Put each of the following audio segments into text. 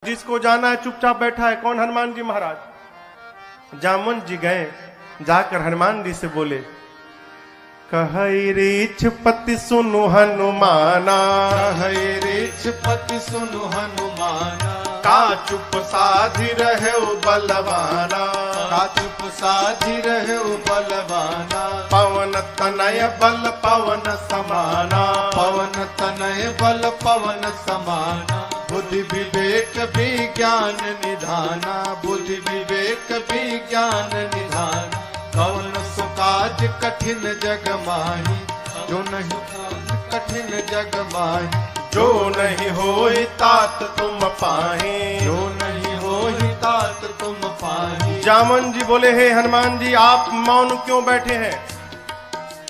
जिसको जाना है चुपचाप बैठा है। कौन? हनुमान जी महाराज। जामवंत जी गए, जाकर हनुमान जी से बोले, कहई रीछपति सुनु हनुमाना, कहई रीछपति सुनु हनुमाना, का चुप साधि रहे बलवाना, का चुप साधि रहे बलवाना, पवन तनय बल पवन समाना, पवन तनय बल पवन समाना, बुद्धि विवेक विज्ञान निधाना, बुद्धि विवेक विज्ञान निधाना, कौन सुकाज कठिन जग माही, जो नहीं कठिन जग माही, जो नहीं होई तात तुम पाहे, जो नहीं होई तात तुम पाही। जामवंत जी बोले, हे हनुमान जी आप मौन क्यों बैठे हैं?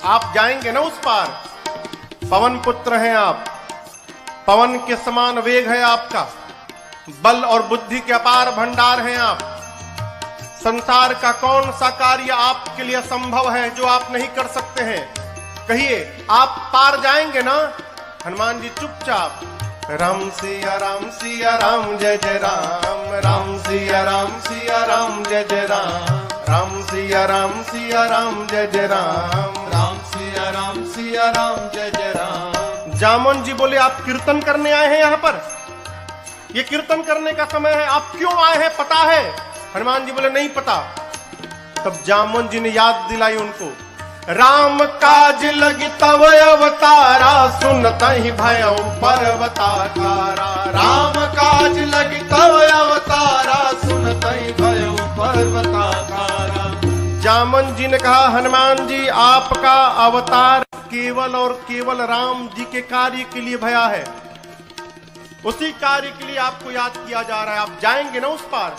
आप जाएंगे ना उस पार, पवन पुत्र हैं आप, पवन के समान वेग है आपका, बल और बुद्धि के अपार भंडार हैं आप। संसार का कौन सा कार्य आपके लिए संभव है जो आप नहीं कर सकते हैं? कहिए, आप पार जाएंगे ना? हनुमान जी चुपचाप, राम सिया राम सिया राम जय जय राम, राम सिया राम सिया राम जय जय राम, राम सिया राम सिया राम जय जय राम, राम सिया राम सिया राम जय जय राम। जामवंत जी बोले, आप कीर्तन करने आए हैं यहाँ पर? ये कीर्तन करने का समय है, आप क्यों आए हैं पता है? हनुमान जी बोले, नहीं पता। तब जामवंत जी ने याद दिलाई उनको, राम काज लगी तव अवतारा, सुनता ही भयउ पर्वताकारा, राम काज लगी तव अवतारा, सुनता ही भयउ पर्वताकारा। जामवंत जी ने कहा, हनुमान जी आपका अवतार केवल और केवल राम जी के कार्य के लिए भया है, उसी कार्य के लिए आपको याद किया जा रहा है, आप जाएंगे ना उस पार?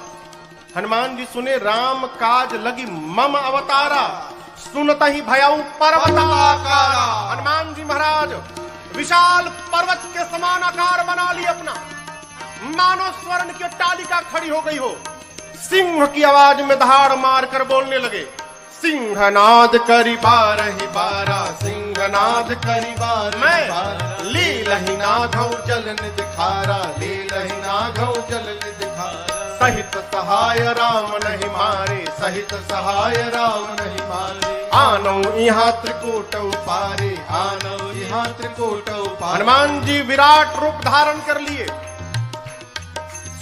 हनुमान जी सुने, राम काज लगी मम अवतारा, सुनता ही भयउ पर्वताकारा। हनुमान जी महाराज विशाल पर्वत के समान आकार बना लिए अपना, मानो स्वर्ण की अट्टालिका खड़ी हो गई हो। सिंह की आवाज में दहाड़ मार कर बोलने लगे, सिंहनाद करी बारहि बारा, सिंहनाद करी बारहि बारा, लीलहि नाघौ जलन दिखारा, लीलहि नाघौ जलन दिखारा, सहित सहाय राम नहीं मारे, सहित सहाय राम नहीं मारे, आनौ यहाँ त्रिकूट पारे, आनौ यहाँ त्रिकूट पारे। हनुमान जी विराट रूप धारण कर लिए,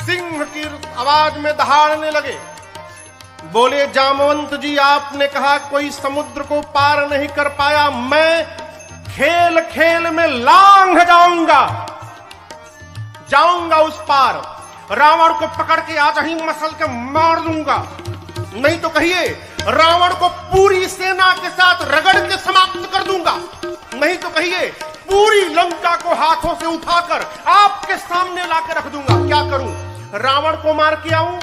सिंह की आवाज में दहाड़ने लगे, बोले, जामवंत जी आपने कहा कोई समुद्र को पार नहीं कर पाया, मैं खेल खेल में लांघ जाऊंगा उस पार, रावण को पकड़ के आज ही मसल के मार दूंगा, नहीं तो कहिए रावण को पूरी सेना के साथ रगड़ के समाप्त कर दूंगा, नहीं तो कहिए पूरी लंका को हाथों से उठाकर आपके सामने लाकर रख दूंगा। क्या करूं? रावण को मार के आऊं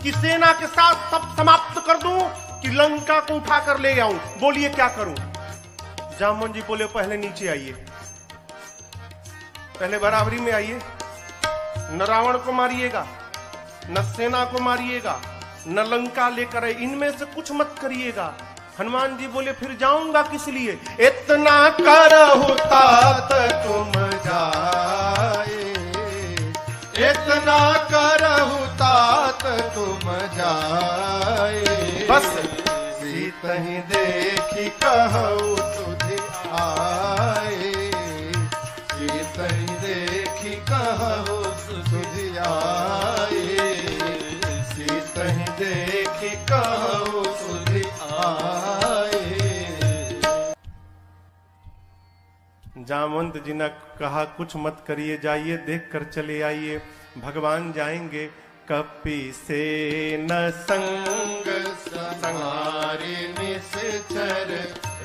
कि सेना के साथ सब समाप्त कर दूं कि लंका को उठाकर ले आऊं? बोलिए क्या करूं? जामवंत जी बोले, पहले नीचे आइए, पहले बराबरी में आइए, न रावण को मारिएगा, न सेना को मारिएगा, न लंका लेकर आए, इनमें से कुछ मत करिएगा। हनुमान जी बोले, फिर जाऊंगा किस लिए? इतना करहु तात तुम जाए, इतना करहु तात तुम जाए, बस सीतहि देखी कहु तुझ आए, सीतहि देखी कहु तुझ आए, सीतहि देखी कहु तुझ आए। जामवंत जी ने कहा, कुछ मत करिए, जाइए देख कर चले आइए, भगवान जाएंगे। कपि से न संग संहारे निश्चर,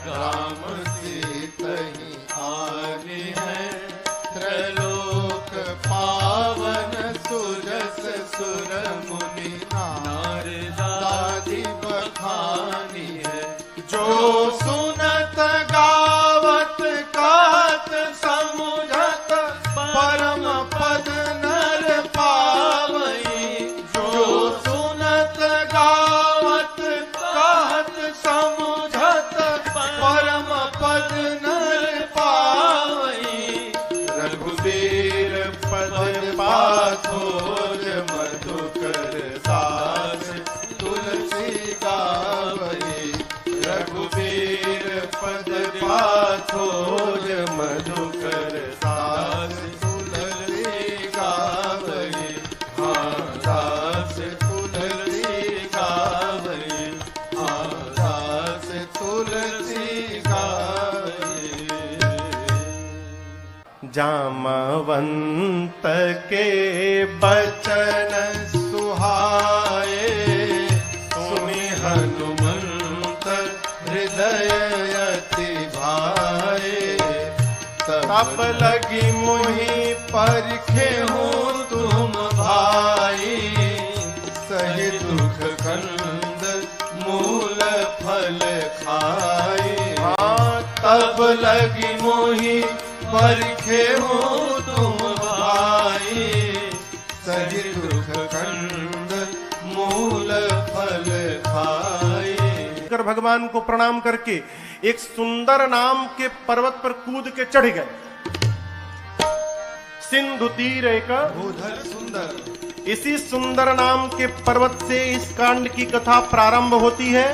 राम सीतहि आने हैं, त्रैलोक पावन सुरस सुर मुनि, नारदादि बखानी है, जो सुनत गावत कहत समुझत, परम पद नर पावई, जो सुनत गावत कहत समुझत, परम पद नर पावई, रघुबीर पद पाथोर जामवंत के बचन सुहाए सुनि हनुमंत हृदय अति भाए तब लगी मोहि परखे हूँ तुम भाई सही दुख कंद मूल फल खाए तब लगी मोहि परखे हूँ तुम भाई सही दुख कंद मूल फल खाए। भगवान को प्रणाम करके एक सुंदर नाम के पर्वत पर कूद के चढ़ गए। सिंधु तीर एक भूधर सुंदर, इसी सुंदर नाम के पर्वत से इस कांड की कथा प्रारंभ होती है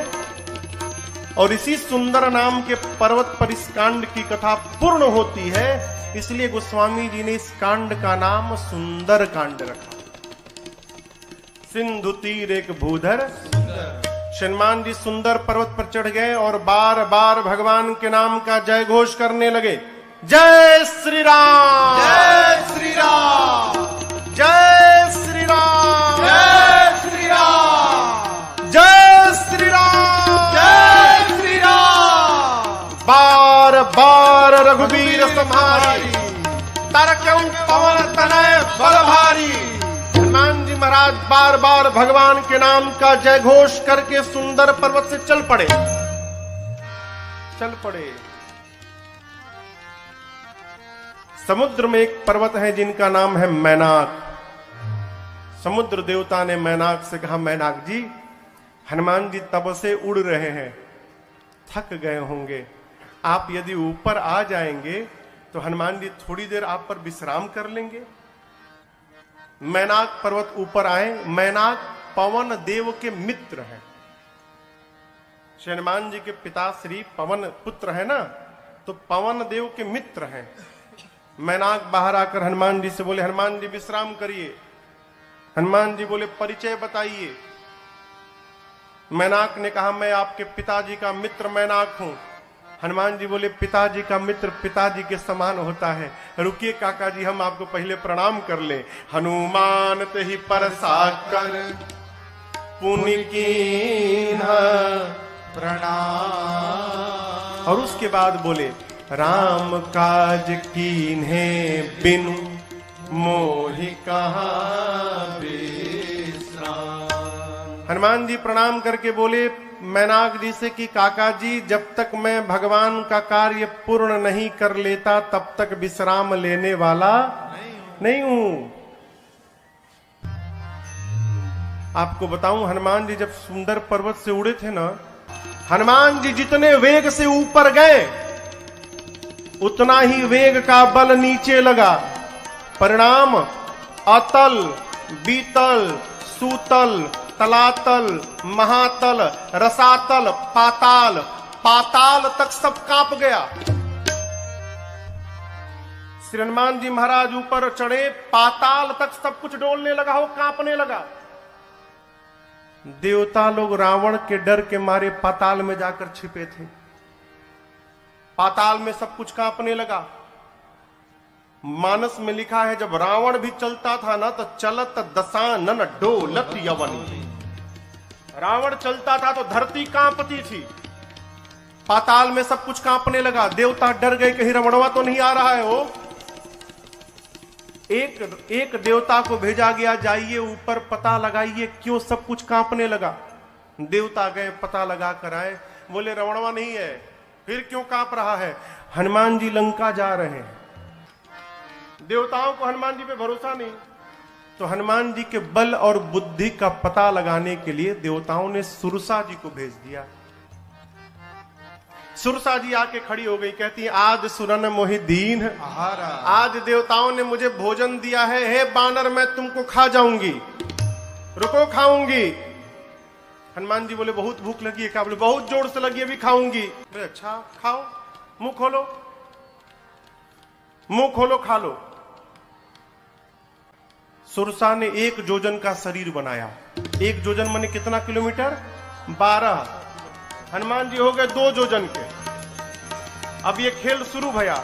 और इसी सुंदर नाम के पर्वत पर इस कांड की कथा पूर्ण होती है। इसलिए गोस्वामी जी ने इस कांड का नाम सुंदर कांड रखा। सिंधु तीर एक भूधर हनुमान जी सुंदर पर्वत पर चढ़ गए और बार बार भगवान के नाम का जय घोष करने लगे। जय श्री राम, जय श्री राम, जय श्री राम, जय श्री राम, जय श्री राम, जय श्री राम। बार बार रघुवीर तुम्हारी तरक्यों पवन तनय बल भारी। हनुमान जी महाराज बार बार भगवान के नाम का जय घोष करके सुंदर पर्वत से चल पड़े। समुद्र में एक पर्वत है जिनका नाम है मैनाक। समुद्र देवता ने मैनाक से कहा, मैनाक जी हनुमान जी तब से उड़ रहे हैं, थक गए होंगे, आप यदि ऊपर आ जाएंगे तो हनुमान जी थोड़ी देर आप पर विश्राम कर लेंगे। मैनाक पर्वत ऊपर आए। मैनाक पवन देव के मित्र हैं। हनुमान जी के पिता श्री पवन पुत्र है ना, तो पवन देव के मित्र हैं। मैनाक बाहर आकर हनुमान जी से बोले, हनुमान जी विश्राम करिए। हनुमान जी बोले, परिचय बताइए। मैनाक ने कहा, मैं आपके पिताजी का मित्र मैनाक हूं। हनुमान जी बोले, पिताजी का मित्र पिताजी के समान होता है, रुकिए काका जी हम आपको पहले प्रणाम कर ले। हनुमान ते ही परसा कर पुनि कीन्हा प्रणाम। और उसके बाद बोले, राम काज कीन्हे बिनु मोहि कहाँ विश्राम। हनुमान जी प्रणाम करके बोले मैनाक जी से कि काका जी जब तक मैं भगवान का कार्य पूर्ण नहीं कर लेता तब तक विश्राम लेने वाला नहीं हूं। आपको बताऊं, हनुमान जी जब सुंदर पर्वत से उड़े थे ना, हनुमान जी जितने वेग से ऊपर गए उतना ही वेग का बल नीचे लगा। परिणाम अतल, बीतल, सूतल, तलातल, महातल, रसातल, पाताल, पाताल तक सब कांप गया। श्री हनुमान जी महाराज ऊपर चढ़े, पाताल तक सब कुछ डोलने लगा हो, कांपने लगा। देवता लोग रावण के डर के मारे पाताल में जाकर छिपे थे। पाताल में सब कुछ कांपने लगा। मानस में लिखा है, जब रावण भी चलता था ना तो चलत दशानन डोलत यवनी। रावण चलता था तो धरती कांपती थी। पाताल में सब कुछ कांपने लगा। देवता डर गए, कहीं रावणवा तो नहीं आ रहा है। वो एक देवता को भेजा गया, जाइए ऊपर पता लगाइए क्यों सब कुछ कांपने लगा। देवता गए, पता लगा कर आए, बोले रावणवा नहीं है, फिर क्यों कांप रहा है? हनुमान जी लंका जा रहे हैं। देवताओं को हनुमान जी पे भरोसा नहीं, तो हनुमान जी के बल और बुद्धि का पता लगाने के लिए देवताओं ने सुरसा जी को भेज दिया। सुरसा जी आके खड़ी हो गई, कहती है, आज सुरन मोहि दीन, आज देवताओं ने मुझे भोजन दिया है, हे बानर मैं तुमको खा जाऊंगी, रुको खाऊंगी। हनुमान जी बोले, बहुत भूख लगी है क्या? बोले, बहुत जोर से लगी, अभी खाऊंगी। बोले, अच्छा खाओ, मुंह खोलो, मुंह खोलो, खा लो। सुरसा ने 1 जोजन का शरीर बनाया। 1 जोजन माने कितना किलोमीटर? 12। हनुमान जी हो गए 2 जोजन के। अब ये खेल शुरू भया।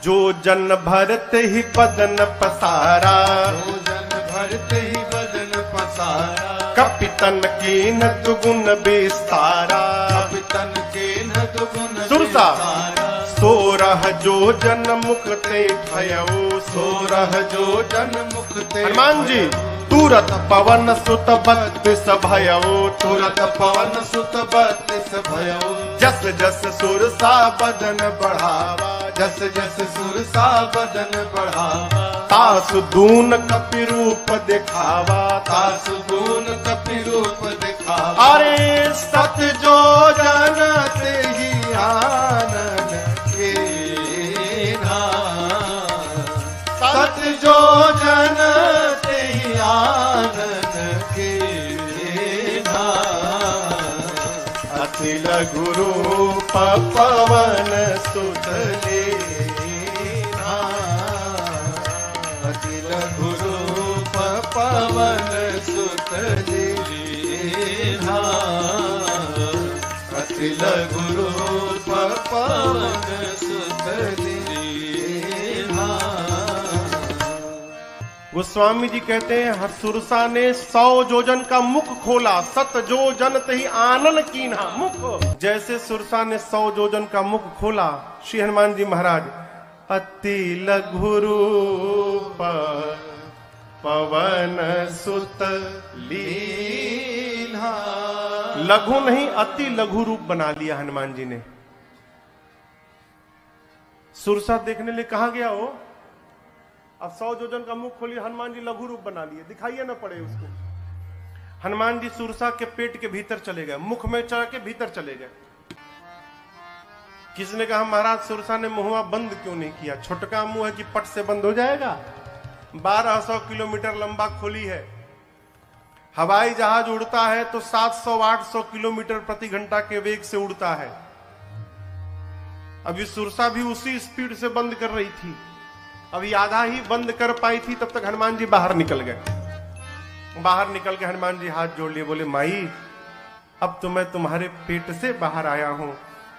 जो जन भरते ही बदन पसारा, जो जन भरते ही बदन पसारा, कपितन की न दुगुन विस्तारा, कपितन के न दुगुन सुरसा विस्तारा, सोरह जो जन मुक्ते भयऊ, सोरह जो जन मुक्ते हनुमान जी तुरत पवन सुत बत्तीस भयऊ, तुरत पवन सुत बत्तीस भयो, जस जस सुरसा बदन बढ़ावा, जस जस सुरसा बदन बढ़ावा, तासु दून कपि रूप दिखावा, तासु गुण कपि रूप दिखावा, अरे सत जो जन ते ही आनन के सत जो जन ते ही आनन के अति लघु रूप पवन सुत लीना, अति लघु रूप पवन सुत लीना, अति लघु रूप पवन सुत लीना। गोस्वामी जी कहते हैं सुरसा ने 100 जोजन का मुख खोला, सत जो जन तही आनन कीन्हा मुख। जैसे सुरसा ने 100 जोजन का मुख खोला, श्री हनुमान जी महाराज अति लघु रूप पवन सुत लीना, लघु नहीं अति लघु रूप बना लिया हनुमान जी ने। सुरसा देखने लिए कहा गया हो, अब 100 जोजन का मुख खोली, हनुमान जी लघु रूप बना लिए, दिखाइए ना पड़े उसको। हनुमान जी सुरसा के पेट के भीतर चले गए, मुख में चढ़ के भीतर चले गए। किसी ने कहा महाराज सुरसा ने मुंहवा बंद क्यों नहीं किया, छोटका मुंह है कि पट से बंद हो जाएगा। 1200 किलोमीटर लंबा खोली है, हवाई जहाज उड़ता है तो 700-800 किलोमीटर प्रति घंटा के वेग से उड़ता है। अभी सुरसा भी उसी स्पीड से बंद कर रही थी, अभी आधा ही बंद कर पाई थी, तब तक हनुमान जी बाहर निकल गए। बाहर निकल के हनुमान जी हाथ जोड़ लिए, बोले माई अब तो मैं तुम्हारे पेट से बाहर आया हूं,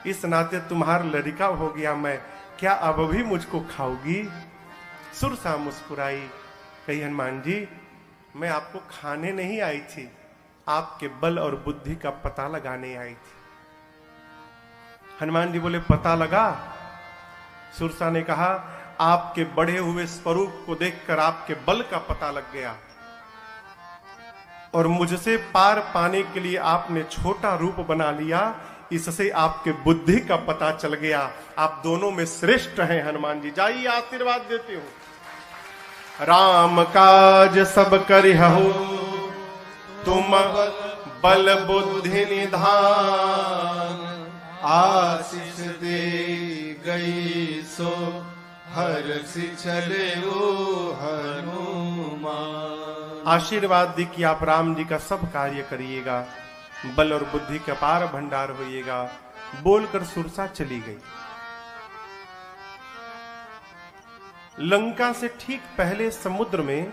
इस नाते तुम्हारा लड़का हो गया मैं, क्या अब भी मुझको खाओगी? सुरसा मुस्कुराई, कही हनुमान जी मैं आपको खाने नहीं आई थी, आपके बल और बुद्धि का पता लगाने आई थी। हनुमान जी बोले पता लगा? सुरसा ने कहा आपके बढ़े हुए स्वरूप को देखकर आपके बल का पता लग गया, और मुझसे पार पाने के लिए आपने छोटा रूप बना लिया, इससे आपके बुद्धि का पता चल गया। आप दोनों में श्रेष्ठ हैं हनुमान जी, जाइए आशीर्वाद देते हो। राम काज सब करिहु तुम बल बुद्धि निधान, आशीष दे गई सो हर्षि चले ओ हनुमान। आशीर्वाद दी कि आप राम जी का सब कार्य करिएगा, बल और बुद्धि का पार भंडार होइएगा, बोलकर सुरसा चली गई। लंका से ठीक पहले समुद्र में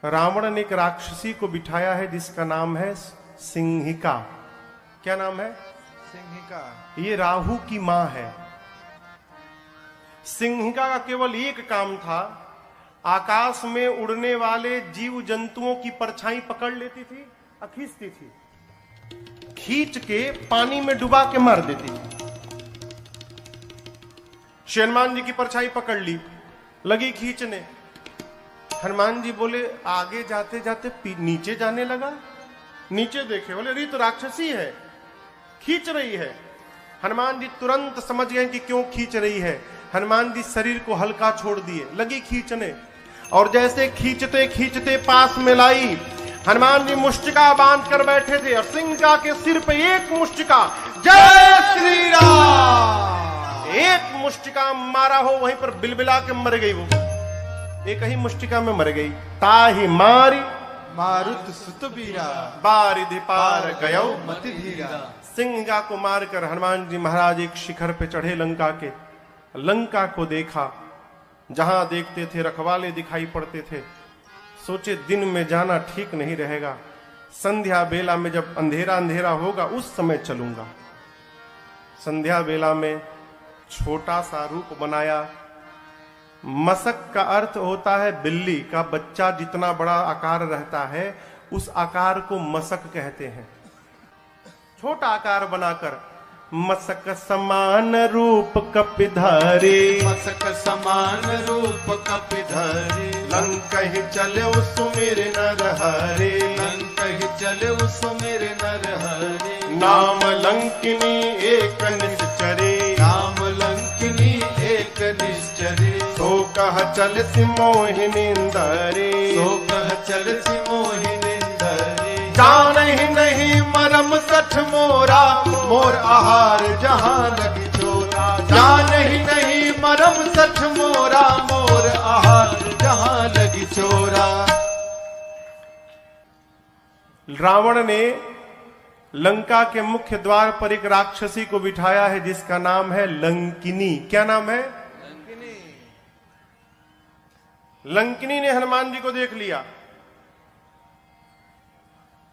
रावण ने एक राक्षसी को बिठाया है जिसका नाम है सिंहिका। क्या नाम है? सिंहिका। ये राहु की मां है। सिंहिका का केवल एक काम था, आकाश में उड़ने वाले जीव जंतुओं की परछाई पकड़ लेती थी और खींचती थी, खींच के पानी में डुबा के मार देती थी। हनुमान जी की परछाई पकड़ ली, लगी खींचने। हनुमान जी बोले आगे जाते जाते नीचे जाने लगा, नीचे देखे, बोले अरे तो राक्षसी है, खींच रही है। हनुमान जी तुरंत समझ गए कि क्यों खींच रही है। हनुमान जी शरीर को हल्का छोड़ दिए, लगी खींचने, और जैसे खींचते खींचते पास में लाई। हनुमान जी मुष्टिका बांध कर बैठे थे और सिंहिका के सिर पे एक मुष्टिका, जय श्री राम, एक मुष्टिका मारा हो, वहीं पर बिलबिला के मर गई। वो एक ही मुष्टिका में मर गई। ताहि मारी मारुत सुत बीरा, बारिधि पार गयो मति धीरा। सिंहिका को मारकर हनुमान जी महाराज एक शिखर पे चढ़े लंका के। लंका को देखा, जहां देखते थे रखवाले दिखाई पड़ते थे। सोचे दिन में जाना ठीक नहीं रहेगा, संध्या बेला में जब अंधेरा अंधेरा होगा उस समय चलूंगा। संध्या बेला में छोटा सा रूप बनाया। मसक का अर्थ होता है बिल्ली का बच्चा जितना बड़ा आकार रहता है उस आकार को मसक कहते हैं। छोटा आकार बनाकर मसक समान रूप कपिधारी, मसक समान रूप कपिधारी, लंक ही चले सुमिर नर हरे, लंक ही चले सुमिर नर हरे, नाम लंकिनी एक निश्चरे, नाम लंकिनी एक निश्चरे, तो कह चल मोहिनींदरे, तो कह चल मोहिनींदरे, जान ही नहीं मरम सठ मोरा, मोर आहार जहां लगी चोरा, जान ही नहीं मरम सठ मोरा, मोर आहार जहां लगी चोरा। रावण ने लंका के मुख्य द्वार पर एक राक्षसी को बिठाया है जिसका नाम है लंकिनी। क्या नाम है? लंकिनी ने हनुमान जी को देख लिया।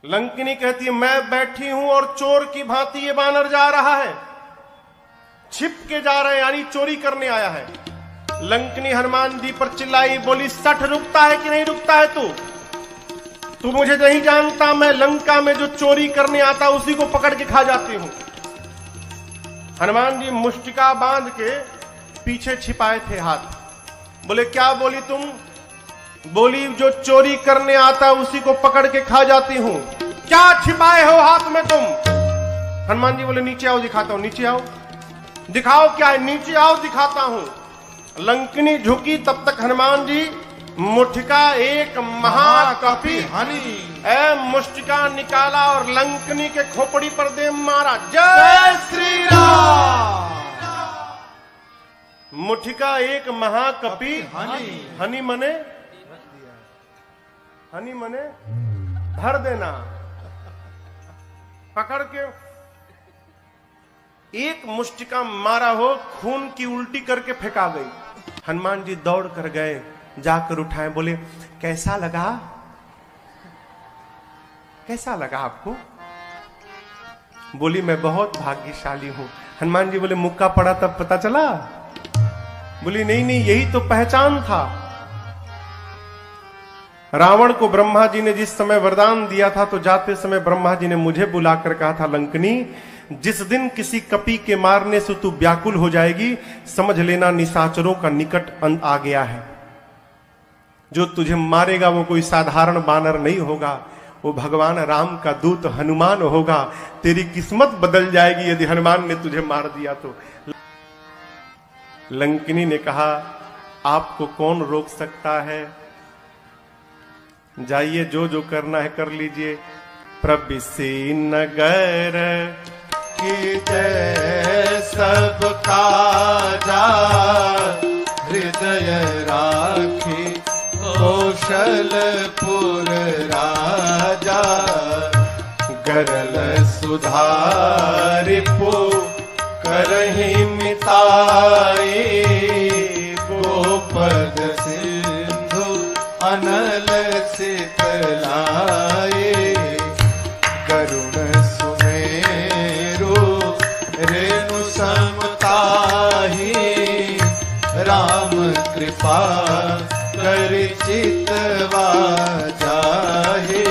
लंकिनी कहती है मैं बैठी हूं और चोर की भांति ये बानर जा रहा है, छिप के जा रहा है, यानी चोरी करने आया है। लंकिनी हनुमान जी पर चिल्लाई, बोली सठ रुकता है कि नहीं रुकता है तू मुझे नहीं जानता, मैं लंका में जो चोरी करने आता उसी को पकड़ के खा जाती हूं। हनुमान जी मुष्टिका बांध के पीछे छिपाए थे हाथ। बोले क्या बोली तुम? बोली जो चोरी करने आता उसी को पकड़ के खा जाती हूं। क्या छिपाए हो हाथ में तुम? हनुमान जी बोले नीचे आओ दिखाता हूं। नीचे आओ, दिखाओ क्या है? नीचे आओ दिखाता हूं। लंकिनी झुकी, तब तक हनुमान जी मुठिका एक महाकपि हनी मुष्टिका निकाला और लंकिनी के खोपड़ी पर दे मारा। जय श्री राम। मुठिका एक महाकपि हनी मने हनी मने भर देना। पकड़ के एक मुष्टिका मारा हो, खून की उल्टी करके फेंका गई। हनुमान जी दौड़ कर गए, जाकर उठाए, बोले कैसा लगा? कैसा लगा आपको? बोली मैं बहुत भाग्यशाली हूं। हनुमान जी बोले मुक्का पड़ा तब पता चला? बोली नहीं नहीं, यही तो पहचान था। रावण को ब्रह्मा जी ने जिस समय वरदान दिया था तो जाते समय ब्रह्मा जी ने मुझे बुलाकर कहा था, लंकिनी जिस दिन किसी कपि के मारने से तू व्याकुल हो जाएगी समझ लेना निशाचरों का निकट अंत आ गया है। जो तुझे मारेगा वो कोई साधारण बानर नहीं होगा, वो भगवान राम का दूत हनुमान होगा। तेरी किस्मत बदल जाएगी यदि हनुमान ने तुझे मार दिया तो। लंकिनी ने कहा आपको कौन रोक सकता है, जाइए जो जो करना है कर लीजिए। प्रविसी नगर की जय सब काजा, हृदय राखी कौशलपुर राजा, गरल सुधारिपो करहि मिताई, गोपद सिंधु अनल शीतलाए, करुण सुमेरु रेणु समताही, राम कृपा कर चितवा जाहे,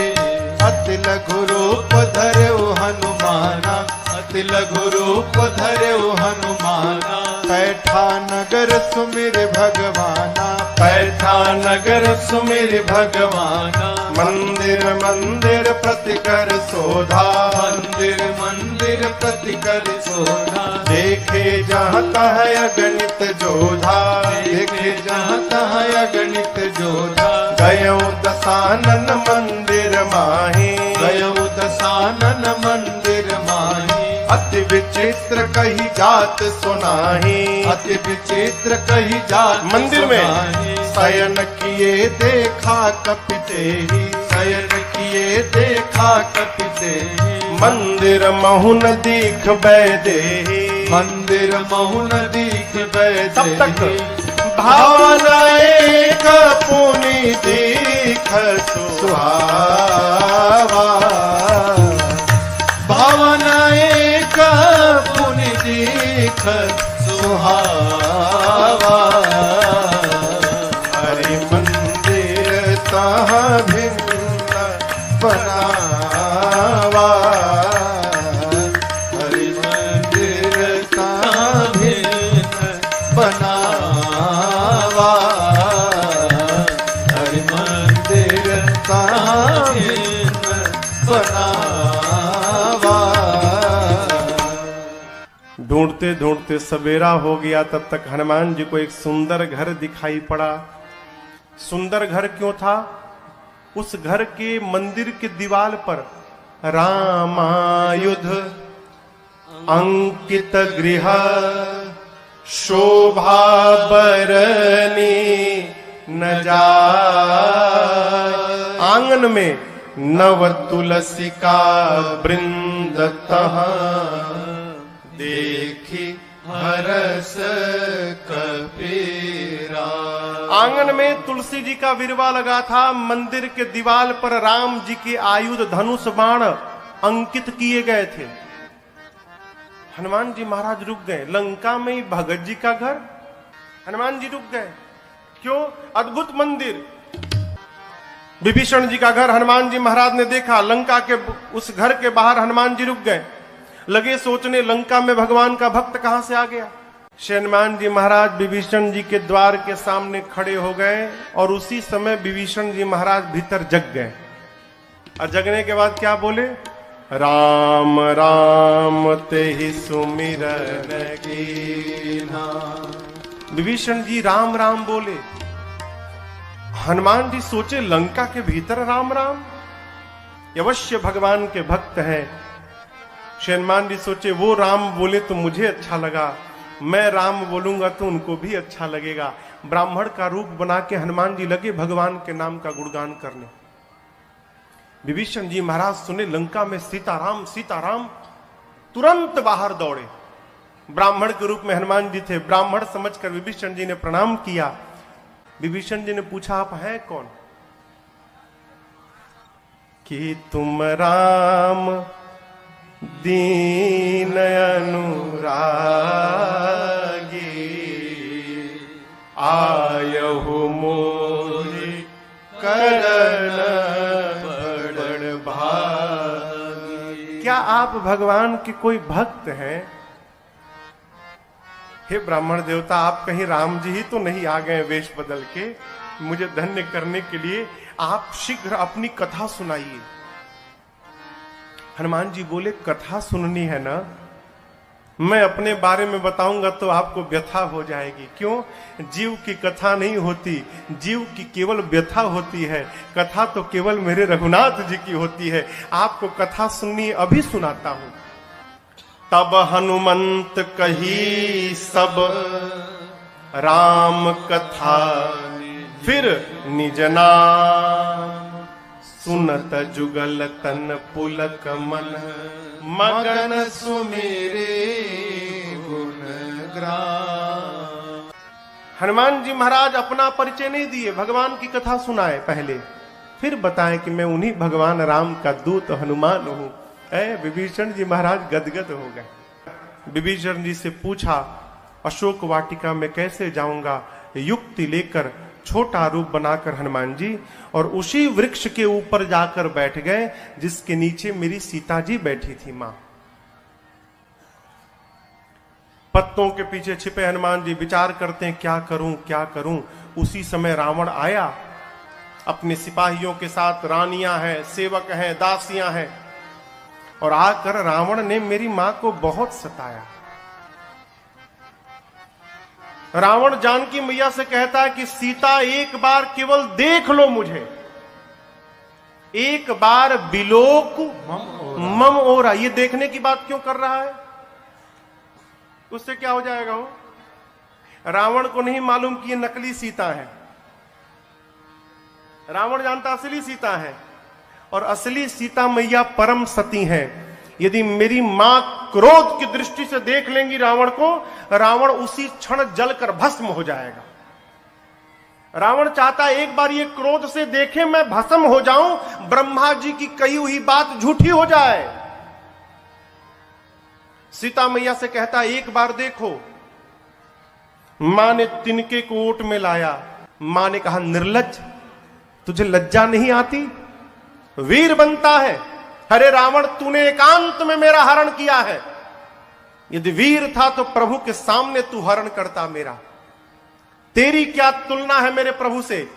अति लघु रूप धर्यो हनुमाना, अति लघु रूप धर्यो हनुमाना, पैठा नगर सुमिर भगवाना, पैठा नगर सुमिर भगवाना, मंदिर मंदिर प्रतिकर शोधा, मंदिर मंदिर प्रतिकर शोधा, देखे जहाँ तह अगणित जोधा, देखे जहाँ तह अगणित जोधा, गयो दशानन मंदिर माही, गयो दशानन मंदिर माही, अति विचित्र कही जात सुनाही, अति विचित्र कही जात मंदिर में शयन किए देखा कपि तेहि, शयन किए देखा कपि तेहि, मंदिर महुन दीख बैदेहि, मंदिर महुन दीख बैदेहि, तब तक भावना एक पुनि दीख सुहावा, भावना एक पुनि दीख सुहावा, सुहावा, हरि मंदिर तहाँ भिन्न बनावा, हरि मंदिर तहाँ भिन्न बनावा, हरि मंदिर तहाँ भिन्न बनावा। ढूंढते ढूंढते सवेरा हो गया, तब तक हनुमान जी को एक सुंदर घर दिखाई पड़ा। सुंदर घर क्यों था? उस घर के मंदिर के दीवार पर रामायुध अंकित गृह शोभा बरनी न जाय। आंगन में नव तुलसी का वृंद तहाँ देखी हरस कपीरा। आंगन में तुलसी जी का विरवा लगा था। मंदिर के दीवार पर राम जी के आयुध धनुष बाण अंकित किए गए थे। हनुमान जी महाराज रुक गए। लंका में ही भगत जी का घर, हनुमान जी रुक गए। क्यों? अद्भुत मंदिर। विभीषण जी का घर हनुमान जी महाराज ने देखा। लंका के उस घर के बाहर हनुमान जी रुक गए। लगे सोचने, लंका में भगवान का भक्त कहां से आ गया। हनुमान जी महाराज विभीषण जी के द्वार के सामने खड़े हो गए और उसी समय विभीषण जी महाराज भीतर जग गए। और जगने के बाद क्या बोले? राम राम तेहि सुमिरन कीन्हा। विभीषण जी राम राम बोले। हनुमान जी सोचे, लंका के भीतर राम राम, अवश्य भगवान के भक्त हैं। हनुमान जी सोचे, वो राम बोले तो मुझे अच्छा लगा, मैं राम बोलूंगा तो उनको भी अच्छा लगेगा। ब्राह्मण का रूप बना के हनुमान जी लगे भगवान के नाम का गुणगान करने। विभीषण जी महाराज सुने लंका में सीताराम सीताराम, तुरंत बाहर दौड़े। ब्राह्मण के रूप में हनुमान जी थे। ब्राह्मण समझकर विभीषण जी ने प्रणाम किया। विभीषण जी ने पूछा, आप हैं कौन? कि तुम राम दीन अनुरागी, आयहु मोहि करन बड़ भागी। क्या आप भगवान के कोई भक्त हैं? हे ब्राह्मण देवता, आप कहीं राम जी ही तो नहीं आ गए वेश बदल के मुझे धन्य करने के लिए? आप शीघ्र अपनी कथा सुनाइए। हनुमान जी बोले, कथा सुननी है ना? मैं अपने बारे में बताऊंगा तो आपको व्यथा हो जाएगी। क्यों? जीव की कथा नहीं होती, जीव की केवल व्यथा होती है। कथा तो केवल मेरे रघुनाथ जी की होती है। आपको कथा सुननी, अभी सुनाता हूं। तब हनुमंत कही सब राम कथा, फिर निज नाम सुनत जुगल तन पुलक मन, मगन सुमेरे गुण ग्राम। हनुमान जी महाराज अपना परिचय नहीं दिए, भगवान की कथा सुनाए पहले, फिर बताएं कि मैं उन्हीं भगवान राम का दूत हनुमान हूं। विभीषण जी महाराज गदगद हो गए। विभीषण जी से पूछा, अशोक वाटिका में कैसे जाऊंगा? युक्ति लेकर छोटा रूप बनाकर हनुमान जी और उसी वृक्ष के ऊपर जाकर बैठ गए जिसके नीचे मेरी सीता जी बैठी थी मां। पत्तों के पीछे छिपे हनुमान जी विचार करते हैं, क्या करूं क्या करूं। उसी समय रावण आया अपने सिपाहियों के साथ। रानियां हैं, सेवक हैं, दासियां हैं, और आकर रावण ने मेरी मां को बहुत सताया। रावण जानकी मैया से कहता है कि सीता एक बार केवल देख लो मुझे, एक बार बिलोक मम ओरा। ये देखने की बात क्यों कर रहा है? उससे क्या हो जाएगा? वो रावण को नहीं मालूम कि ये नकली सीता है। रावण जानता असली सीता है, और असली सीता मैया परम सती है। यदि मेरी मां क्रोध की दृष्टि से देख लेंगी रावण को, रावण उसी क्षण जलकर भस्म हो जाएगा। रावण चाहता है एक बार ये क्रोध से देखे, मैं भस्म हो जाऊं, ब्रह्मा जी की कही हुई बात झूठी हो जाए। सीता मैया से कहता है एक बार देखो। मां ने तिनके को ओट में लाया। मां ने कहा, निर्लज्ज, तुझे लज्जा नहीं आती? वीर बनता है। अरे रावण, तूने एकांत में मेरा हरण किया है। यदि वीर था तो प्रभु के सामने तू हरण करता मेरा। तेरी क्या तुलना है मेरे प्रभु से?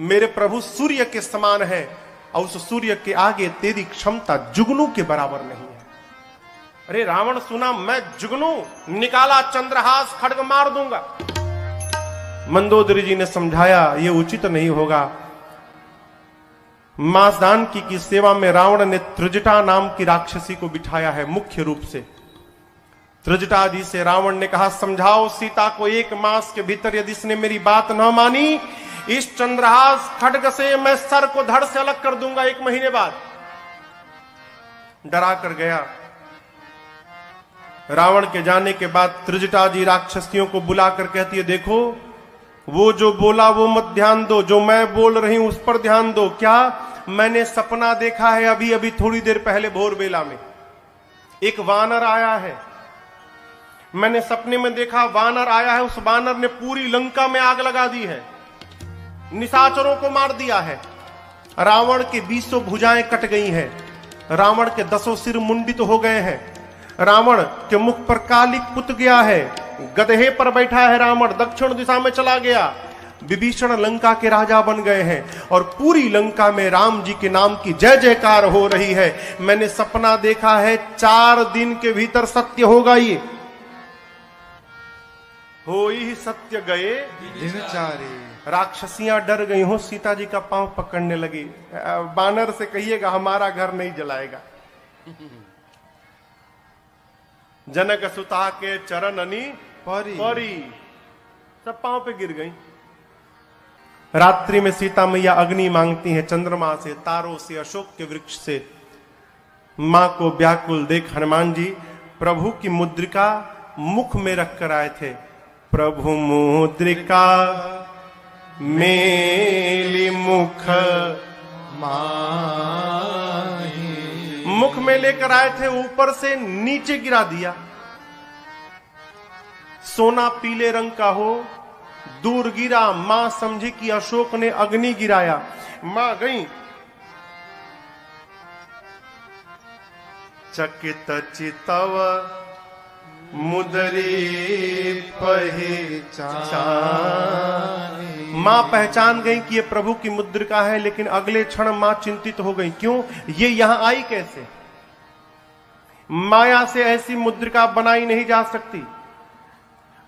मेरे प्रभु सूर्य के समान है और उस सूर्य के आगे तेरी क्षमता जुगनू के बराबर नहीं है। अरे रावण सुना, मैं जुगनू? निकाला चंद्रहास, खड्ग मार दूंगा। मंदोदरी जी ने समझाया, यह उचित नहीं होगा। मासदान की सेवा में रावण ने त्रिजटा नाम की राक्षसी को बिठाया है मुख्य रूप से। त्रिजटा जी से रावण ने कहा, समझाओ सीता को, 1 मास के भीतर यदि इसने मेरी बात न मानी, इस चंद्रहास खड्ग से मैं सर को धड़ से अलग कर दूंगा 1 महीने बाद। डरा कर गया। रावण के जाने के बाद त्रिजटा जी राक्षसियों को बुलाकर कहती है, देखो वो जो बोला वो मत ध्यान दो, जो मैं बोल रही हूं उस पर ध्यान दो। क्या? मैंने सपना देखा है अभी अभी थोड़ी देर पहले भोर बेला में। एक वानर आया है, मैंने सपने में देखा वानर आया है। उस वानर ने पूरी लंका में आग लगा दी है, निशाचरों को मार दिया है। रावण की 20 भुजाएं कट गई हैं, रावण के 10 सिर मुंडित हो गए हैं, रावण के मुख पर कालिक पुत गया है, गधे पर बैठा है रावण, दक्षिण दिशा में चला गया। विभीषण लंका के राजा बन गए हैं और पूरी लंका में राम जी के नाम की जय जयकार हो रही है। मैंने सपना देखा है, 4 दिन के भीतर सत्य होगा। ये हो ही सत्य गए दिनचारे। राक्षसियां डर गई हो, सीता जी का पांव पकड़ने लगी। बानर से कहिएगा हमारा घर नहीं जलाएगा। जनक सुता के चरण अनी परी, सब पांव पे गिर गई। रात्रि में सीता मैया अग्नि मांगती हैं, चंद्रमा से, तारों से, अशोक के वृक्ष से। मां को व्याकुल देख हनुमान जी प्रभु की मुद्रिका मुख में रखकर आए थे। प्रभु मुद्रिका मेली मुख माही, मुख में लेकर आए थे, ऊपर से नीचे गिरा दिया। सोना पीले रंग का हो, दूर गिरा। मां समझी कि अशोक ने अग्नि गिराया। मां गई, चकित चितव मुदरी पहचान। मां पहचान गई कि ये प्रभु की मुद्रिका है, लेकिन अगले क्षण मां चिंतित हो गई। क्यों? ये यहां आई कैसे? माया से ऐसी मुद्रिका बनाई नहीं जा सकती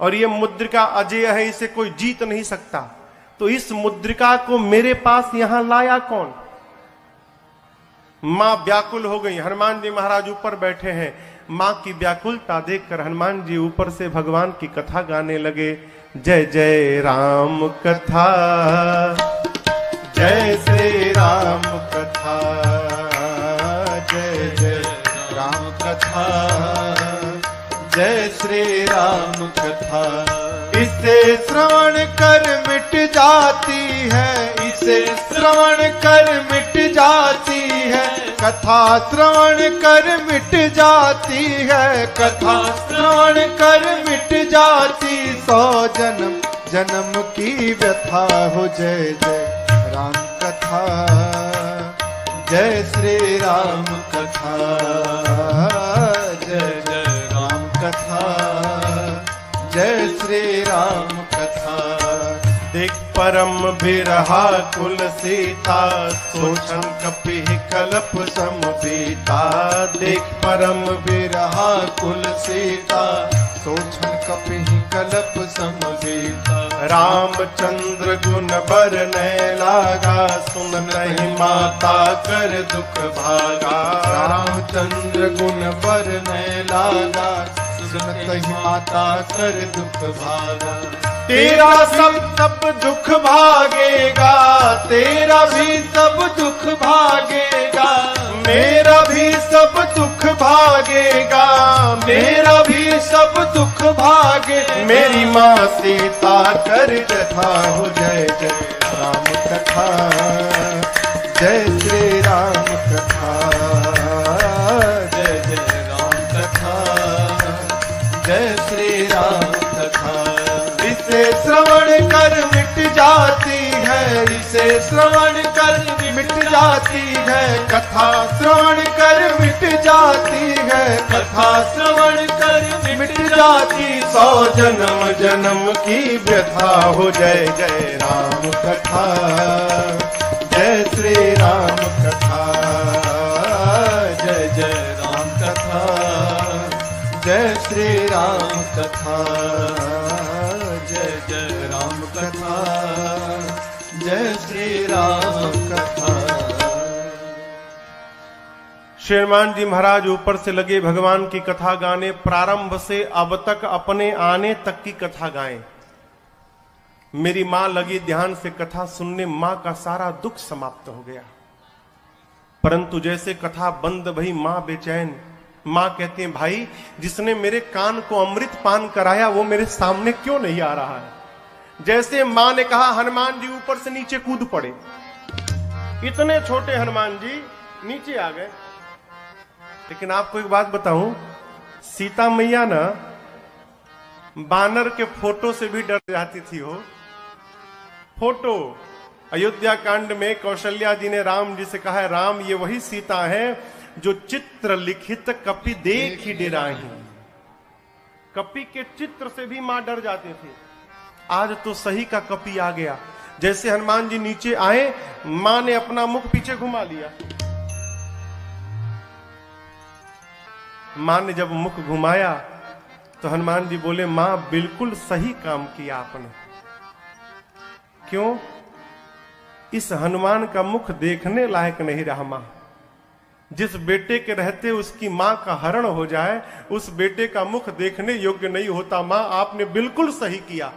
और ये मुद्रिका अजय है, इसे कोई जीत नहीं सकता। तो इस मुद्रिका को मेरे पास यहां लाया कौन? मां व्याकुल हो गई। हनुमान जी महाराज ऊपर बैठे हैं। मां की व्याकुलता देखकर हनुमान जी ऊपर से भगवान की कथा गाने लगे। जय जय राम कथा, जय श्री राम कथा, जय जय राम कथा, जय श्री राम कथा। इसे श्रवण कर मिट जाती है, इसे श्रवण कर मिट जाती है, कथा श्रवण कर मिट जाती है, कथा श्रवण कर मिट जाती। 100 जन्म जन्म की व्यथा हो। जय जय राम कथा, जय श्री राम कथा, जय जय राम कथा, जय श्री राम कथा। देख परम बिरहा कुल सीता, सोचन कपि कलप समबीता। देख परम बिरहा कुल सीता, सोचन कपि कलप समबीता। रामचंद्र गुण बरनै लागा, सुन नहीं माता कर दुख भागा। रामचंद्र गुण बरनै लागा, सुनत ही माता कर दुख भागा। तेरा सब दुख भागेगा, तेरा भी सब दुख भागेगा, मेरा भी सब दुख भागेगा, मेरा भी सब दुख भागे। मेरी माँ सीता कर कथा हो। जय जय राम कथा, जय श्री राम कथा, जय जय राम कथा, जय श्री राम कथा। इसे जाती है, इसे श्रवण कर मिट जाती है, कथा श्रवण कर मिट जाती है, कथा श्रवण कर मिट जाती। 100 जन्म जन्म की व्यथा हो। जय जय राम कथा, जय श्री राम कथा, जय जय राम कथा, जय श्री राम कथा, जय जय राम कथा, जय श्री राम कथा। श्री हनुमान जी महाराज ऊपर से लगे भगवान की कथा गाने, प्रारंभ से अब तक अपने आने तक की कथा गाएं। मेरी मां लगी ध्यान से कथा सुनने, मां का सारा दुख समाप्त हो गया। परंतु जैसे कथा बंद भई मां बेचैन। मां कहती है, भाई जिसने मेरे कान को अमृत पान कराया वो मेरे सामने क्यों नहीं आ रहा है। जैसे मां ने कहा, हनुमान जी ऊपर से नीचे कूद पड़े। इतने छोटे हनुमान जी नीचे आ गए। लेकिन आपको एक बात बताऊं, सीता मैया ना बानर के फोटो से भी डर जाती थी। हो फोटो अयोध्या कांड में कौशल्या जी ने राम जी से कहा है, राम ये वही सीता है जो चित्र लिखित कपि देख ही डेराही। कपि के चित्र से भी मां डर जाते थे। आज तो सही का कपि आ गया। जैसे हनुमान जी नीचे आए, मां ने अपना मुख पीछे घुमा लिया। मां ने जब मुख घुमाया तो हनुमान जी बोले, मां बिल्कुल सही काम किया आपने। क्यों? इस हनुमान का मुख देखने लायक नहीं रहा। मां जिस बेटे के रहते उसकी मां का हरण हो जाए, उस बेटे का मुख देखने योग्य नहीं होता। मां आपने बिल्कुल सही किया।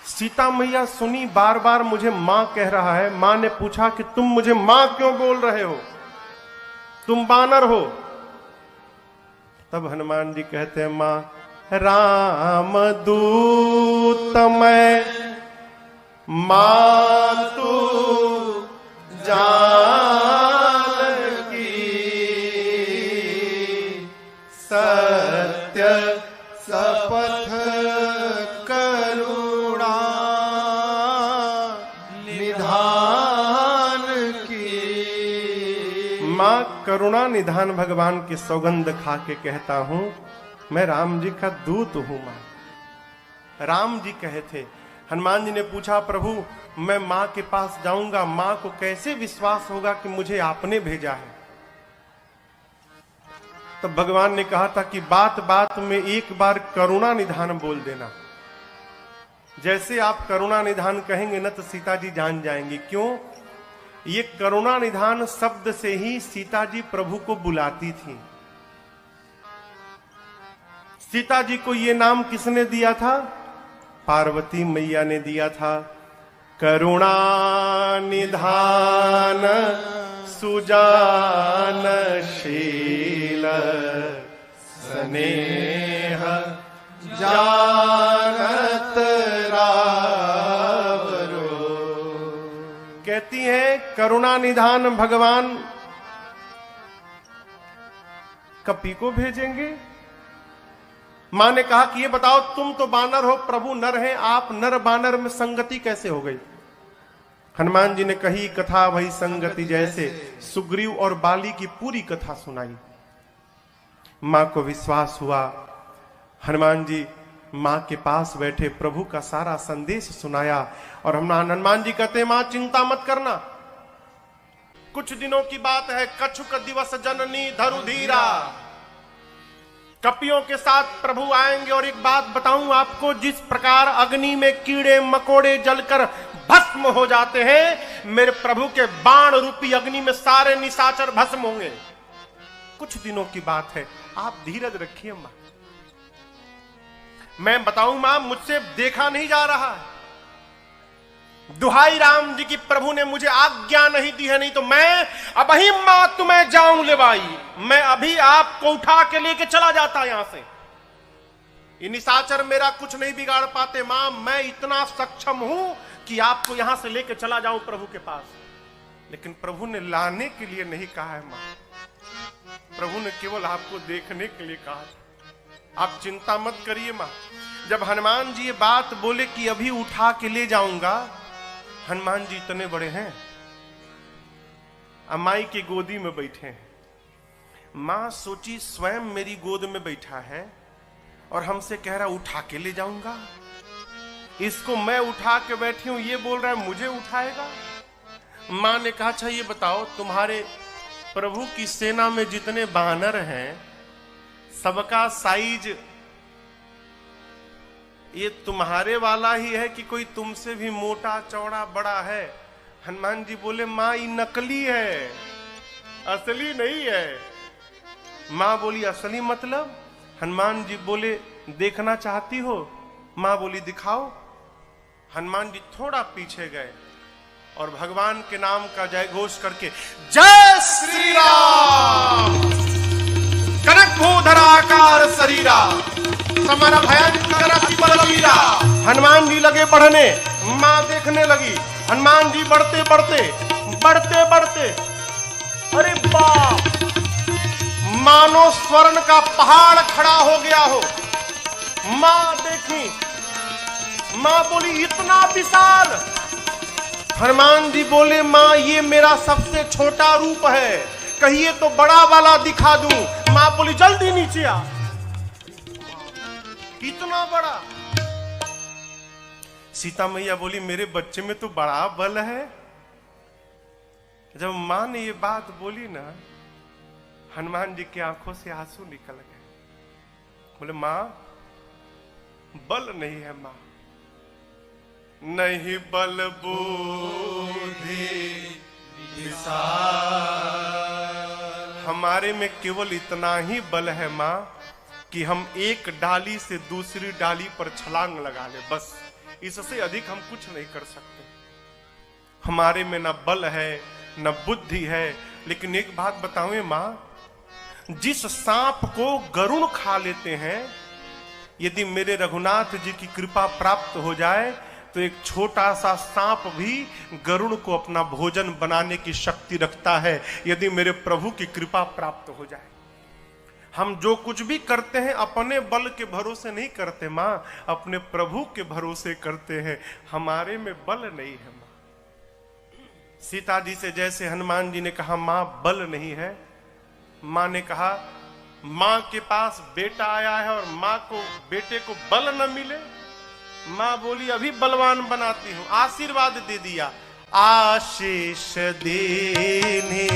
सीता मैया सुनी, बार बार मुझे मां कह रहा है। मां ने पूछा कि तुम मुझे मां क्यों बोल रहे हो, तुम बानर हो। तब हनुमान जी कहते हैं, मां राम दूत मैं मातु जानकी, सत्य शपथ करुणा निधान की। मां करुणा निधान भगवान की सौगंध खा के कहता हूं, मैं राम जी का दूत हूं। मां राम जी कहे थे। हनुमान जी ने पूछा, प्रभु मैं मां के पास जाऊंगा, मां को कैसे विश्वास होगा कि मुझे आपने भेजा है। तब भगवान ने कहा था कि बात बात में एक बार करुणा निधान बोल देना। जैसे आप करुणा निधान कहेंगे ना तो सीता जी जान जाएंगी। क्यों? ये करुणा निधान शब्द से ही सीता जी प्रभु को बुलाती थी। सीता जी को ये नाम किसने दिया था? पार्वती मैया ने दिया था। करुणा निधान सुजान शील स्नेह जानत रावरो। कहती है करुणा निधान भगवान कपि को भेजेंगे। मां ने कहा कि ये बताओ, तुम तो बानर हो, प्रभु नर हैं, आप नर बानर में संगति कैसे हो गई? हनुमान जी ने कही कथा वही संगति जैसे। सुग्रीव और बाली की पूरी कथा सुनाई। मां को विश्वास हुआ। हनुमान जी मां के पास बैठे प्रभु का सारा संदेश सुनाया। और हनुमान जी कहते, मां चिंता मत करना, कुछ दिनों की बात है। कछुक दिवस जननी धरु धीरा, कपियों के साथ प्रभु आएंगे। और एक बात बताऊं आपको, जिस प्रकार अग्नि में कीड़े मकोड़े जलकर भस्म हो जाते हैं, मेरे प्रभु के बाण रूपी अग्नि में सारे निशाचर भस्म होंगे। कुछ दिनों की बात है, आप धीरज रखिए मां। मैं बताऊं मां, मुझसे देखा नहीं जा रहा है। दुहाई राम जी की, प्रभु ने मुझे आज्ञा नहीं दी है, नहीं तो मैं अभी मां तुम्हें जाऊं ले भाई, मैं अभी आपको उठा के लेके चला जाता यहां से। ये निशाचर मेरा कुछ नहीं बिगाड़ पाते मां, मैं इतना सक्षम हूं कि आपको यहां से लेके चला जाऊं प्रभु के पास। लेकिन प्रभु ने लाने के लिए नहीं कहा है मां, प्रभु ने केवल आपको देखने के लिए कहा। आप चिंता मत करिए मां। जब हनुमान जी ये बात बोले कि अभी उठा के ले जाऊंगा, हनुमान जी इतने बड़े हैं, अमाई की गोदी में बैठे हैं। मां सोची स्वयं मेरी गोद में बैठा है और हमसे कह रहा उठा के ले जाऊंगा। इसको मैं उठा के बैठी हूं, ये बोल रहा है मुझे उठाएगा। मां ने कहा अच्छा ये बताओ, तुम्हारे प्रभु की सेना में जितने बानर हैं सबका साइज ये तुम्हारे वाला ही है कि कोई तुमसे भी मोटा चौड़ा बड़ा है? हनुमान जी बोले मां ये नकली है, असली नहीं है। मां बोली असली मतलब? हनुमान जी बोले देखना चाहती हो? मां बोली दिखाओ। हनुमान जी थोड़ा पीछे गए और भगवान के नाम का जय घोष करके जय श्री राम, कनक भूधराकार शरीरा समर भयंकर अति बलवीरा। हनुमान जी लगे बढ़ने, मां देखने लगी। हनुमान जी बढ़ते बढ़ते बढ़ते बढ़ते, अरे बाप, मानो स्वर्ण का पहाड़ खड़ा हो गया हो। मां देखी, मां बोली इतना विशाल। हनुमान जी बोले मां ये मेरा सबसे छोटा रूप है, कहिए तो बड़ा वाला दिखा दूं। मां बोली जल्दी नीचे आ। इतना बड़ा। सीता मैया बोली मेरे बच्चे में तो बड़ा बल है। जब मां ने ये बात बोली ना, हनुमान जी की आंखों से आंसू निकल गए। बोले मां बल नहीं है, मां नहीं बल बुद्धि हमारे में केवल इतना ही बल है मां कि हम एक डाली से दूसरी डाली पर छलांग लगा ले, बस इससे अधिक हम कुछ नहीं कर सकते। हमारे में न बल है न बुद्धि है। लेकिन एक बात बताऊं मां, जिस सांप को गरुड़ खा लेते हैं, यदि मेरे रघुनाथ जी की कृपा प्राप्त हो जाए तो एक छोटा सा सांप भी गरुड़ को अपना भोजन बनाने की शक्ति रखता है, यदि मेरे प्रभु की कृपा प्राप्त हो जाए। हम जो कुछ भी करते हैं अपने बल के भरोसे नहीं करते मां, अपने प्रभु के भरोसे करते हैं। हमारे में बल नहीं है मां। सीता जी से जैसे हनुमान जी ने कहा मां बल नहीं है, मां ने कहा मां के पास बेटा आया है और मां को बेटे को बल न मिले। मां बोली अभी बलवान बनाती हूं। आशीर्वाद दे दिया, आशीष देने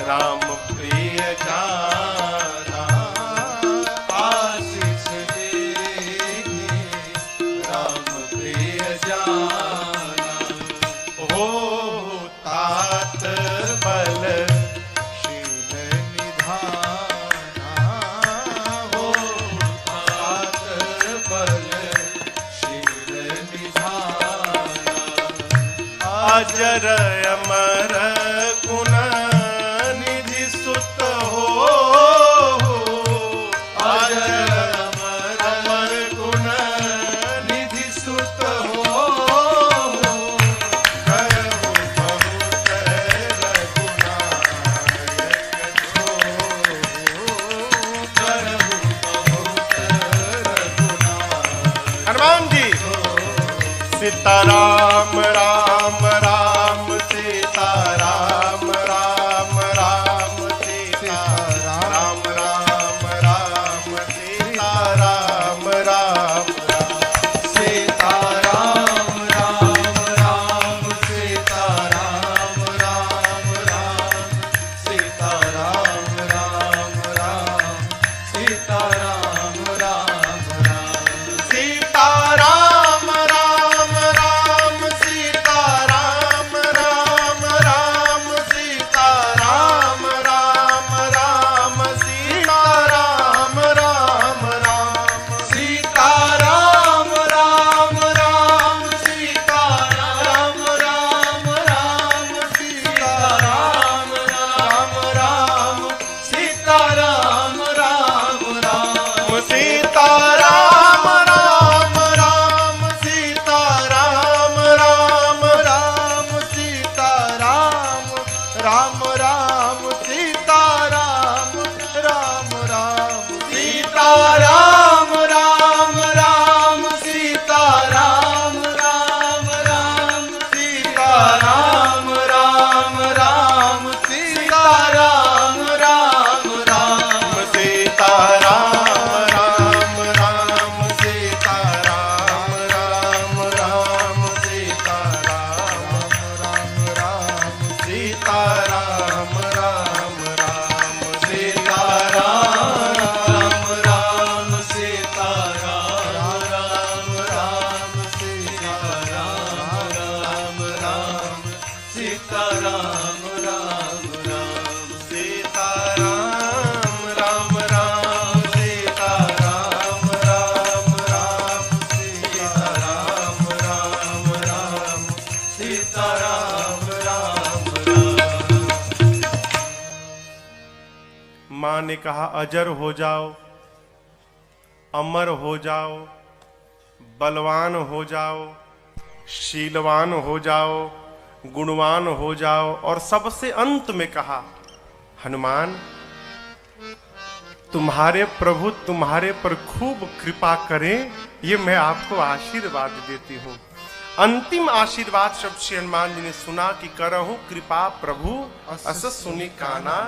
राम प्रिय जाना, आशीष देने राम प्रिय जाना, हो तात बल शील निधाना, हो तात बल शील निधाना, अजर अमर गुण निधि सुत हो, अजर अमर गुण निधि सुत हो, करहु बहुत रघुनायक छो, करहु बहुत रघुनायक। हनुमान जी सीताराम राम राम सीताराम राम राम सीताराम राम राम सीताराम राम सीताराम राम राम सीताराम राम राम सीताराम राम राम सीताराम राम राम सीताराम राम राम सीताराम राम राम सीताराम राम राम सीताराम राम राम सीताराम राम राम सीताराम राम राम सीताराम राम राम सीताराम राम राम सीताराम राम राम सीताराम राम राम सीताराम राम राम सीताराम राम राम सीताराम राम राम मां ने कहा अजर हो जाओ, अमर हो जाओ, बलवान हो जाओ, शीलवान हो जाओ, गुणवान हो जाओ, और सबसे अंत में कहा हनुमान तुम्हारे प्रभु तुम्हारे पर खूब कृपा करें, ये मैं आपको आशीर्वाद देती हूं। अंतिम आशीर्वाद शब्द से हनुमान जी ने सुना कि करहूं कृपा प्रभु अस सुनि काना,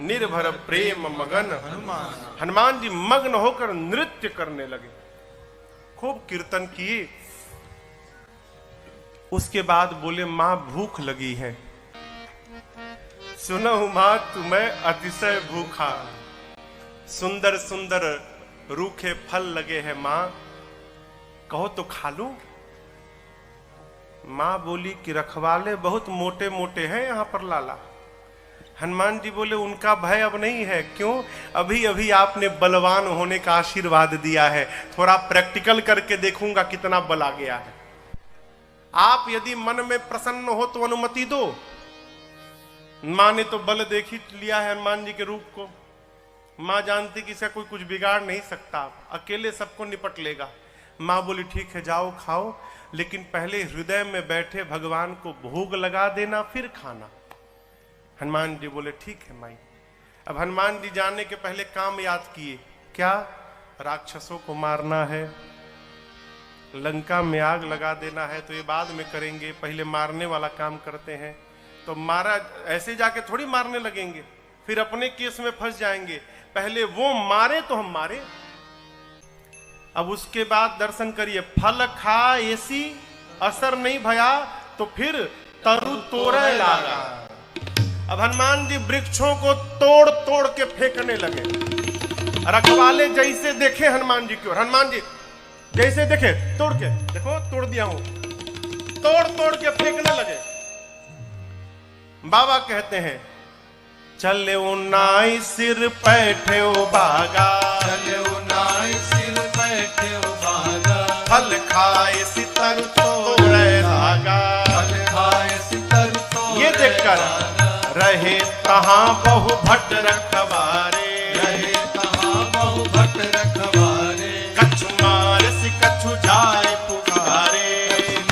निर्भर प्रेम मगन हनुमान। हनुमान जी मग्न होकर नृत्य करने लगे, खूब कीर्तन किए। उसके बाद बोले मां भूख लगी है। सुनहु मां तुम्हें अतिशय भूखा, सुंदर सुंदर रूखे फल लगे हैं मां, कहो तो खा लूं। मां बोली कि रखवाले बहुत मोटे मोटे हैं यहां पर लाला। हनुमान जी बोले उनका भय अब नहीं है, क्यों? अभी अभी आपने बलवान होने का आशीर्वाद दिया है, थोड़ा प्रैक्टिकल करके देखूंगा कितना बल आ गया है। आप यदि मन में प्रसन्न हो तो अनुमति दो। मां ने तो बल देख ही लिया है हनुमान जी के रूप को। मां जानती कि इसे कोई कुछ बिगाड़ नहीं सकता, अकेले सबको निपट लेगा। मां बोली ठीक है जाओ खाओ, लेकिन पहले हृदय में बैठे भगवान को भोग लगा देना फिर खाना। हनुमान जी बोले ठीक है माई। अब हनुमान जी जाने के पहले काम याद किए, क्या? राक्षसों को मारना है, लंका में आग लगा देना है, तो ये बाद में करेंगे, पहले मारने वाला काम करते हैं। तो मारा ऐसे जाके थोड़ी मारने लगेंगे, फिर अपने केस में फंस जाएंगे। पहले वो मारे तो हम मारे। अब उसके बाद दर्शन करिए, फल खा ऐसी असर नहीं भया तो फिर तरु तोड़े लागा। अब हनुमान जी वृक्षों को तोड़ तोड़ के फेंकने लगे। रखवाले जैसे देखे हनुमान जी की ओर, हनुमान जी जैसे देखे तोड़ के, देखो तोड़ दिया हूं, तोड़ तोड़ के फेंकने लगे। बाबा कहते हैं चले उनाई सिर पैठे बागा, चले उनाई सिर पैठे बागा, फल खाए सितर तोड़े लागा, फल खाए सितर तोड़े। ये देखकर रहे तहां बहु भट्ट रखवारे, रहे तहां बहु भट्ट रखवारे, कछु मार सि कछु जाए पुकारे,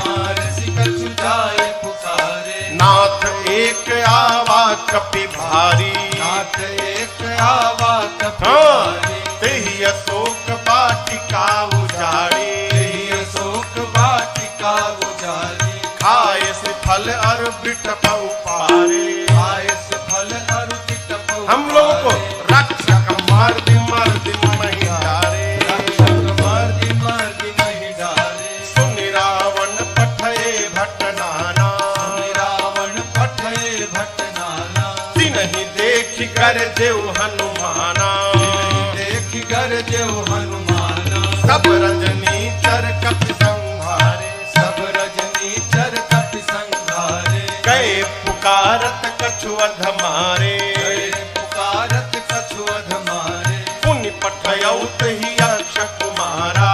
मार सि कछु जाए पुकारे। नाथ एक आवा कपि भारी, नाथ एक आवा कपि हाँ, भारी, तेहि अशोक वाटिका उजाड़ी, तेहि अशोक वाटिका उजाड़ी। खाए से फल और बिटप उपारे, खाए से फल और बिटप उपारे। हम लोगों को रक्षक मार दी नहीं डारे, रक्षक मार दी नहीं डारे। सुनि रावण पठये भट्ट नाना, सुनि रावण पठये भट्ट नाना। तिन्हि देख कर देव हनुमाना, देख कर देव हनुमाना। सब रजनी चर कपि संहारे, सब रजनी चर कपि संहारे। गए पुकारत कछु अधमारे, गए पुकारत कछु अधमारे। पुनि पठयौत ही अक्ष कुमारा,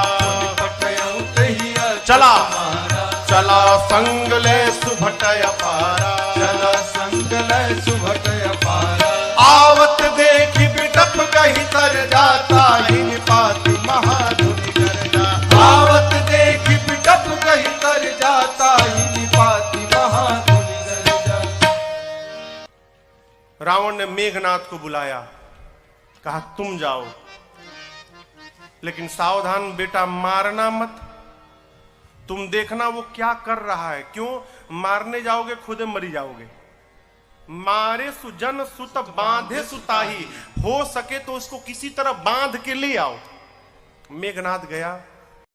पठयौत ही अक्ष चला कुमारा। चला संग ले सुभटय पारा, चला संग लय सुभटय पारा। आवत देखी बिटप कहीं तर जाता, ही निपाति महाधुनि कर जा। आवत देखी बिटप कहीं तर जाता, ही निपाति महाधुनि कर जा। रावण ने मेघनाथ को बुलाया, कहा तुम जाओ, लेकिन सावधान बेटा, मारना मत। तुम देखना वो क्या कर रहा है, क्यों? मारने जाओगे खुद मरी जाओगे। मारे सुजन सुत बांधे सुताही, हो सके तो उसको किसी तरह बांध के ले आओ। मेघनाथ गया,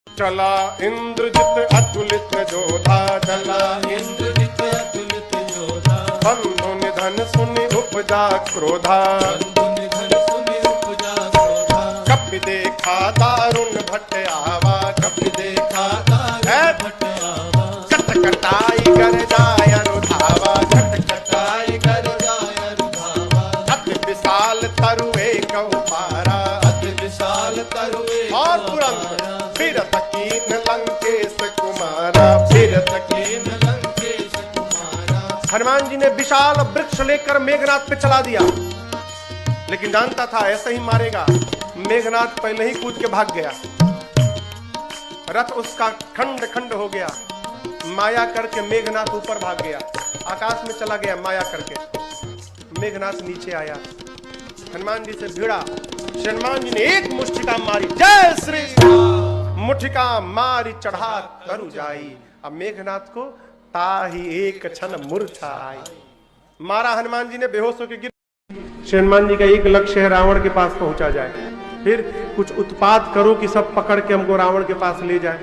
चला इंद्रजित अतुलित जोधा, चला इंद्रजित अतुलित योधा। बंधु निधन सुनि उपजा क्रोधा, बंधु निधन सुनि उपजा क्रोधा। कपि देखा दारुण भट्ट आवा, कपि देखा दारुण भट्ट आवा। कटकटाई कर जाय अनुधावा, कटकटाई कर जाय अनुधावा। अति विशाल तरु एक उपारा, अति विशाल तरु एक और तुरंत फिर तकीन लंकेश कुमारा, फिर तकीन लंकेश कुमारा। हनुमान जी ने विशाल वृक्ष लेकर मेघनाथ पे चला दिया। लेकिन जानता था ऐसे ही मारेगा। मेघनाथ पहले ही कूद के भाग गया, रथ उसका खंड खंड हो गया। माया करके मेघनाथ ऊपर भाग गया, आकाश में चला गया माया करके। मेघनाथ नीचे आया, हनुमान जी से भिड़ा। हनुमान जी ने एक मुष्टिका मारी, जय श्री राम। मुठिका मारी चढ़ा तरु जाई। अब मेघनाथ को ताही एक क्षण मूर्छा आई। मारा हनुमान जी ने, बेहोश होकर गिर। हनुमान जी का एक लक्ष्य है, रावण के पास पहुंचा जाए। फिर कुछ उत्पात करो कि सब पकड़ के हमको रावण के पास ले जाए।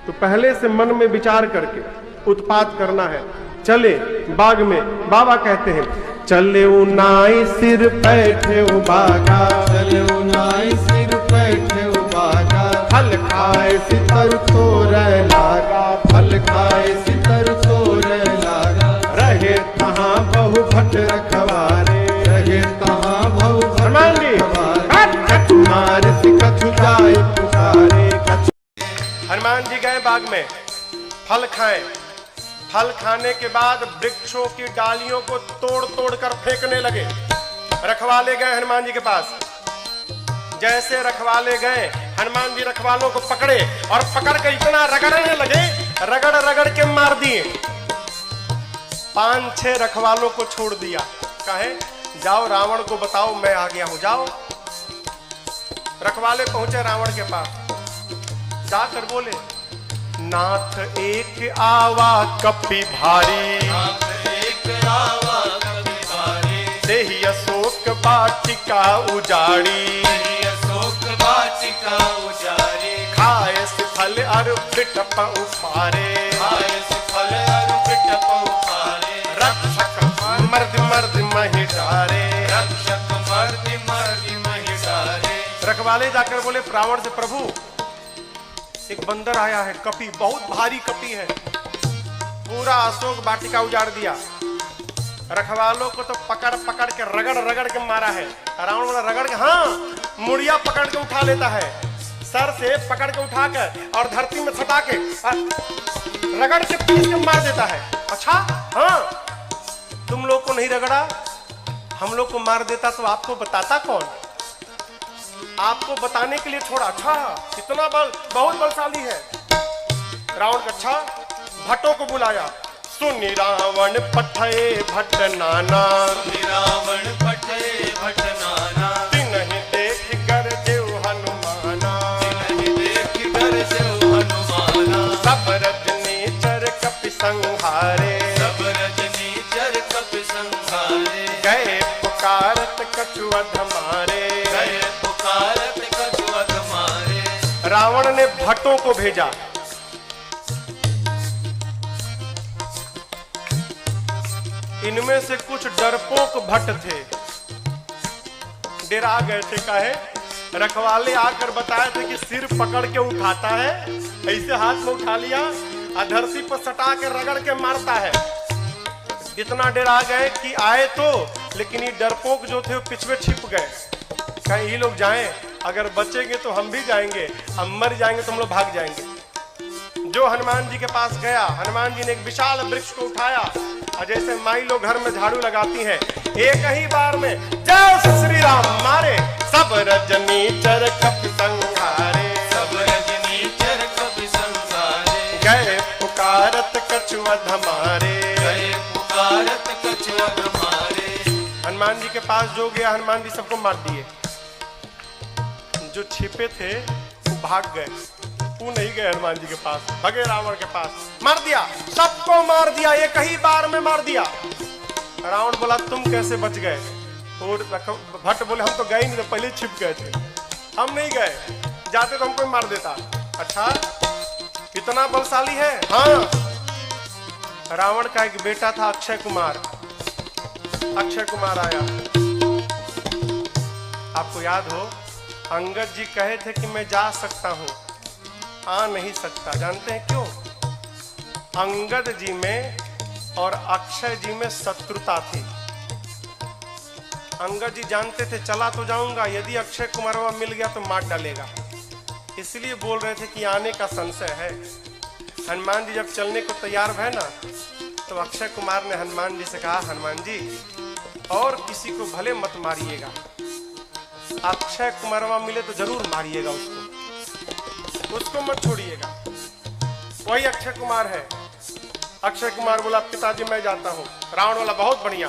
तो पहले से मन में विचार करके उत्पात करना है। चले बाग में, बाबा कहते हैं चले नाई सिर बैठे बागा, चले नाई सिर बैठे बागा, फल खाए सितर तोर लागा, फल खाए सितर तोर लागा। रहे कहाँ बहु भट रखवारे, रहे कहाँ बहु हनुमान जी मार कछु जाए पुकारे। हनुमान जी गए बाग में, फल खाए। फल खाने के बाद वृक्षों की डालियों को तोड़ तोड़ कर फेंकने लगे। रखवाले गए हनुमान जी के पास। जैसे रखवाले गए, हनुमान जी रखवालों को पकड़े और पकड़ कर इतना रगड़ने लगे, रगड़ रगड़ के मार दिए। 5-6 रखवालों को छोड़ दिया, कहे जाओ रावण को बताओ मैं आ गया हूं, जाओ। रखवाले पहुंचे रावण के पास, जाकर बोले नाथ एक आवा कपि भारी, नाथ एक आवा कपि भारी। देहि अशोक वाटिका उजाड़ी, देहि अशोक वाटिका उजाड़ी। खाए फल अरु बिटप उफारे, खाए फल अरु बिटप उफारे। रक्षक मर्द मर्द महि डारे, रक्षक मर्द मर्द महि डारे। रखवाले जाकर बोले रावण से, प्रभु एक बंदर आया है, कपि, बहुत भारी कपि है, पूरा अशोक वाटिका उजाड़ दिया। रखवालों को तो पकड़ पकड़ के रगड़ रगड़ के मारा है। रावण बोला रगड़ के, हाँ, मुड़िया पकड़ के उठा लेता है, सर से पकड़ के उठाकर और धरती में सटा के रगड़ के पीस के मार देता है। अच्छा, हाँ, तुम लोग को नहीं रगड़ा, हम लोग को मार देता तो आपको बताता कौन? आपको बताने के लिए छोड़ा। अच्छा, इतना बहुत बलशाली है रावण का। अच्छा, भट्टों को बुलाया। सुनि रावण पठे भट्ट नाना, सुनि रावण पठे भट्ट नाना। तिन्हि देख कर देव हनुमाना, तिन्हि देख कर देव हनुमाना। सब रजनीचर कपि संहारे, सब रजनीचर कपि संहारे। गए पुकारत कछु अधमारे, गए पुकारत कछु अधमारे। रावण ने भट्टों को भेजा। इनमें से कुछ डरपोक भट्ट थे, डरा गए थे। काहे? रखवाले आकर बताए थे कि सिर पकड़ के उठाता है, ऐसे हाथ में उठा लिया, धरती पर सटा के रगड़ के मारता है। इतना डरा गए कि आए तो, लेकिन ये डरपोक जो थे वो पिछवे छिप गए। कहीं ये लोग जाएं, अगर बचेंगे तो हम भी जाएंगे, हम मर जाएंगे तो हम लोग भाग जाएंगे। जो हनुमान जी के पास गया, हनुमान जी ने एक विशाल वृक्ष को उठाया और जैसे माई लोग घर में झाड़ू लगाती हैं, एक ही बार में जय श्री राम मारे। सब रजनीचर कपि संहारे, सब रजनीचर कपि संहारे। गए पुकारत कछु अधमारे, गए पुकारत कछु अधमारे। हनुमान जी के पास जो गया, हनुमान जी सबको मार दिए। जो छिपे थे वो भाग गए, वो नहीं गए हनुमान जी के पास, भगे रावण के पास, मार दिया, सबको मार दिया, एक ही बार में मार दिया। रावण बोला तुम कैसे बच गए? और भट्ट बोले हम तो गए नहीं, तो पहले छिप गए थे, हम नहीं गए, जाते तो हमको मार देता। अच्छा, कितना बलशाली है। हाँ, रावण का एक बेटा था अक्षय कुमार। अक्षय कुमार आया, आपको याद हो अंगद जी कहे थे कि मैं जा सकता हूं, आ नहीं सकता। जानते हैं क्यों? अंगद जी में और अक्षय जी में शत्रुता थी। अंगद जी जानते थे चला तो जाऊंगा, यदि अक्षय कुमार मिल गया तो मार डालेगा, इसलिए बोल रहे थे कि आने का संशय है। हनुमान जी जब चलने को तैयार भय ना, तो अक्षय कुमार ने हनुमान जी से कहा, हनुमान जी और किसी को भले मत मारिएगा, अक्षय कुमारवा मिले तो जरूर मारिएगा उसको मत छोड़िएगा। वही अक्षय कुमार है। अक्षय कुमार बोला पिताजी मैं जाता हूँ। रावण बोला बहुत बढ़िया।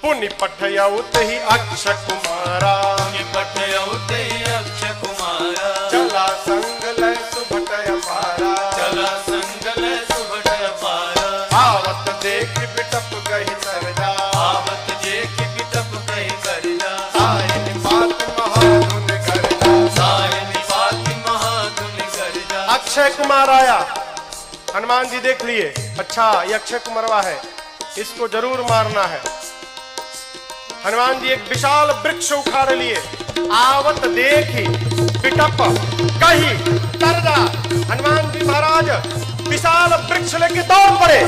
पुनि पठया उत ही अक्षय कुमारा, पुनि पठया उत ही अक्षय कुमारा, चला संग लय सुभट अपारा, चला संग लय सुभट अपारा। आवत देख बिटप कहि सरजा, आवत देख बिटप कहि सरजा। सायन बात महाधुन करजा, सायन बात महाधुन करजा। अक्षय कुमार आया। हनुमान जी देख लिए, अच्छा ये अक्षय कुमारवा है, इसको जरूर मारना है। हनुमान जी एक विशाल वृक्ष उखाड़ लिए। आवत देखी पिटप कही तरजा। हनुमान जी महाराज विशाल वृक्ष लेके दौड़ पड़े।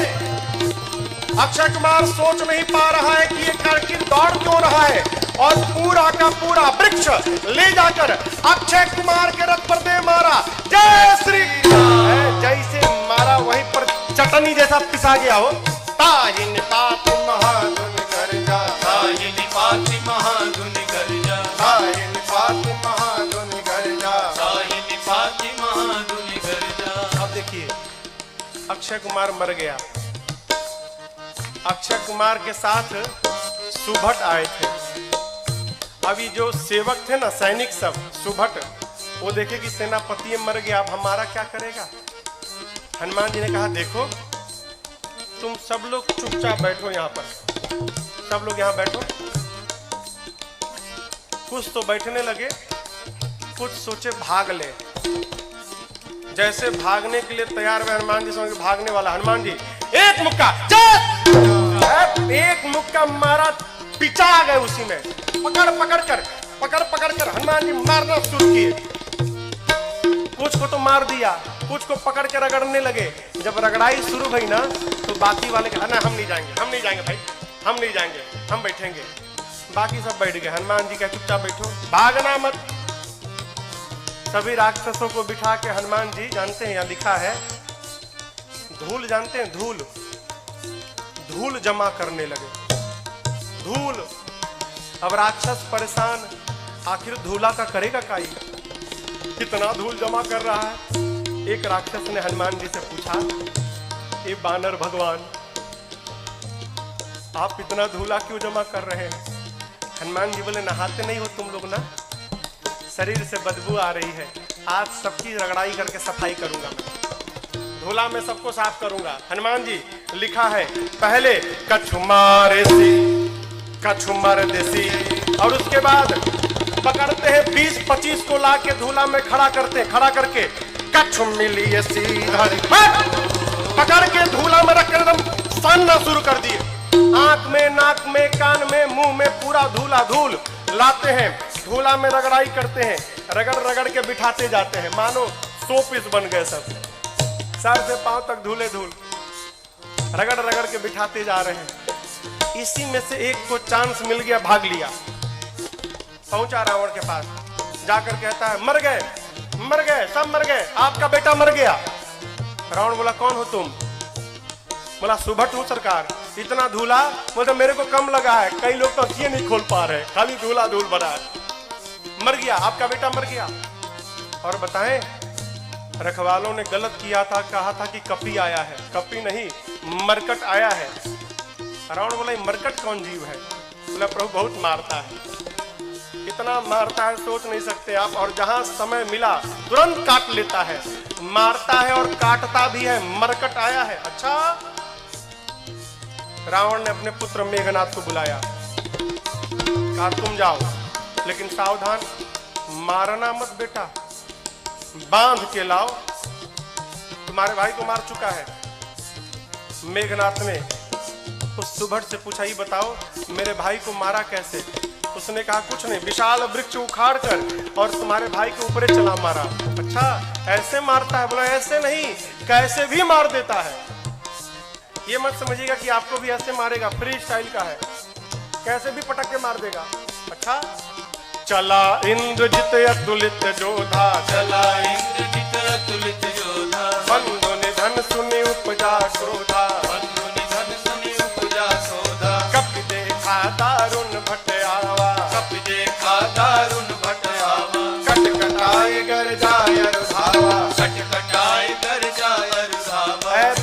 अक्षय कुमार सोच नहीं पा रहा है कि ये आखिर दौड़ क्यों रहा है, और पूरा का पूरा वृक्ष ले जाकर अक्षय कुमार के रथ पर दे मारा। जय श्री राम। जैसे मारा वहीं पर चटनी जैसा पिसा गया हो। ताहिन पात महाधुन करजा, ताहिन पात महाधुन करजा, ताहिन पात महाधुन करजा, ताहिन पात महाधुन करजा। अब देखिए अक्षय कुमार मर गया। अक्षय कुमार के साथ सुभट आए थे। अभी जो सेवक थे ना, सैनिक सब, सुभट, वो देखे कि सेनापति मर गया, अब हमारा क्या करेगा। हनुमान जी ने कहा देखो तुम सब लोग चुपचाप बैठो यहाँ पर, सब लोग यहाँ बैठो। कुछ तो बैठने लगे, कुछ सोचे भाग ले। जैसे भागने के लिए तैयार हुए हनुमान जी, समझ भागने वाला हनुमान जी एक मुक्का, एक मुक्का मारा, पिचा आ गए उसी में। पकड़ कर हनुमान जी मारना शुरू किए। कुछ को तो मार दिया, कुछ को पकड़ के रगड़ने लगे। जब रगड़ाई शुरू हुई ना तो बाकी वाले कहा ना हम नहीं जाएंगे भाई, हम नहीं जाएंगे, हम बैठेंगे। बाकी सब बैठ गए। हनुमान जी कहे चुपचाप बैठो, भागना मत। सभी राक्षसों को बिठा के हनुमान जी, जानते हैं यहाँ लिखा है धूल, जानते हैं धूल, धूल जमा करने लगे। धूल, अब राक्षस परेशान, आखिर धूला का करेगा काई, कितना धूल जमा कर रहा है। एक राक्षस ने हनुमान जी से पूछा, ये बानर भगवान आप इतना धूला क्यों जमा कर रहे हैं। हनुमान जी बोले नहाते नहीं हो तुम लोग ना, शरीर से बदबू आ रही है, आज सबकी रगड़ाई करके सफाई करूंगा मैं, धूला में सबको साफ करूंगा। हनुमान जी लिखा है पहले कछु मार देसी, और उसके बाद पकड़ते हैं 20-25 को ला के धूला में खड़ा करके कछु मिली पकड़ के धूला में रख कर एकदम सानना शुरू कर दिए। आंख में, नाक में, कान में, मुंह में पूरा धूल लाते हैं, धूला में रगड़ाई करते हैं, रगड़ के बिठाते जाते हैं, मानो 100 पीस बन गए सब, सर से पांव तक धूल, रगड़ के बिठाते जा रहे हैं। इसी में से एक को चांस मिल गया, भाग लिया, पहुंचा रावण के पास, जाकर कहता है मर गए, सब मर गए, आपका बेटा मर गया। रावण बोला कौन हो तुम। बोला सुभट हूं सरकार। इतना धूला, बोलते मेरे को कम लगा है, कई लोग तो आंखें नहीं खोल पा रहे, खाली धूल भरा है। मर गया, आपका बेटा मर गया। और बताएं रखवालों ने गलत किया था, कहा था कि कपी आया है, कपी नहीं मरकट आया है। रावण बोला मरकट कौन जीव है। बोला प्रभु बहुत मारता है, इतना मारता है सोच नहीं सकते आप, और जहां समय मिला तुरंत काट लेता है, मारता है और काटता भी है, मरकट आया है। अच्छा, रावण ने अपने पुत्र मेघनाथ को बुलाया, कहा तुम जाओ, लेकिन सावधान, मारना मत बेटा, बांध के लाओ, तुम्हारे भाई को मार चुका है। मेघनाथ ने उस सुभट से पूछा, ही बताओ मेरे भाई को मारा कैसे। उसने कहा कुछ नहीं, विशाल वृक्ष उखाड़ कर और तुम्हारे भाई के ऊपर चला मारा। अच्छा ऐसे मारता है। बोला ऐसे नहीं, कैसे भी मार देता है। ये मत समझिएगा कि आपको भी ऐसे मारेगा, फ्री स्टाइल का है, कैसे भी पटक के मार देगा। अच्छा, चला इंद्रजित अतुलित जोधा, चला इंद्रजित अतुलित जोधा, बंधु निधन सुनि उपजा क्रोधा, बंधु निधन सुनि उपजा क्रोधा, कपि देखा दारुण भट आवा, कपि देखा दारुण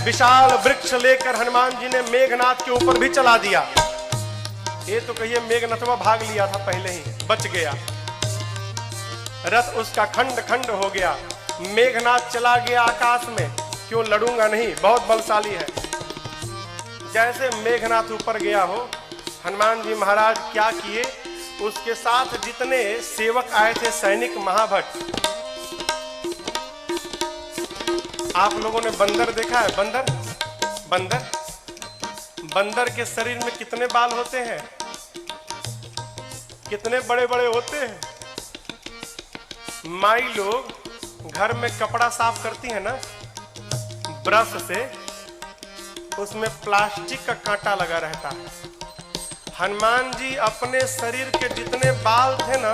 विशाल वृक्ष लेकर हनुमान जी ने मेघनाथ के ऊपर भी चला दिया। ये तो कहिए मेघनाथवा भाग लिया था, पहले ही बच गया। रथ उसका खंड खंड हो गया। मेघनाथ चला गया आकाश में। क्यों लड़ूंगा नहीं, बहुत बलशाली है। जैसे मेघनाथ ऊपर गया हो, हनुमान जी महाराज क्या किए, उसके साथ जितने सेवक आए थे, सैनिक महाभट। आप लोगों ने बंदर देखा है? बंदर बंदर बंदर के शरीर में कितने बाल होते हैं, कितने बड़े बड़े होते हैं। माई लोग घर में कपड़ा साफ करती है ना ब्रश से, उसमें प्लास्टिक का कांटा लगा रहता है। हनुमान जी अपने शरीर के जितने बाल थे ना,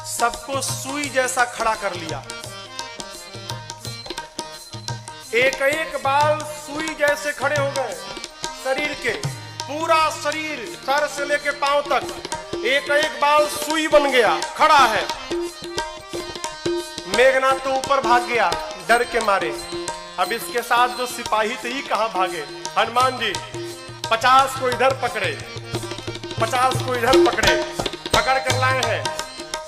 सबको सुई जैसा खड़ा कर लिया। एक एक बाल सुई जैसे खड़े हो गए शरीर के। पूरा शरीर सर से लेके पांव तक एक एक बाल सुई बन गया, खड़ा है। मेघनाथ तो ऊपर भाग गया डर के मारे। अब इसके साथ जो सिपाही थे, ही कहां भागे। हनुमान जी 50 को इधर पकड़े, 50 को इधर पकड़े, पकड़ कर लाए हैं।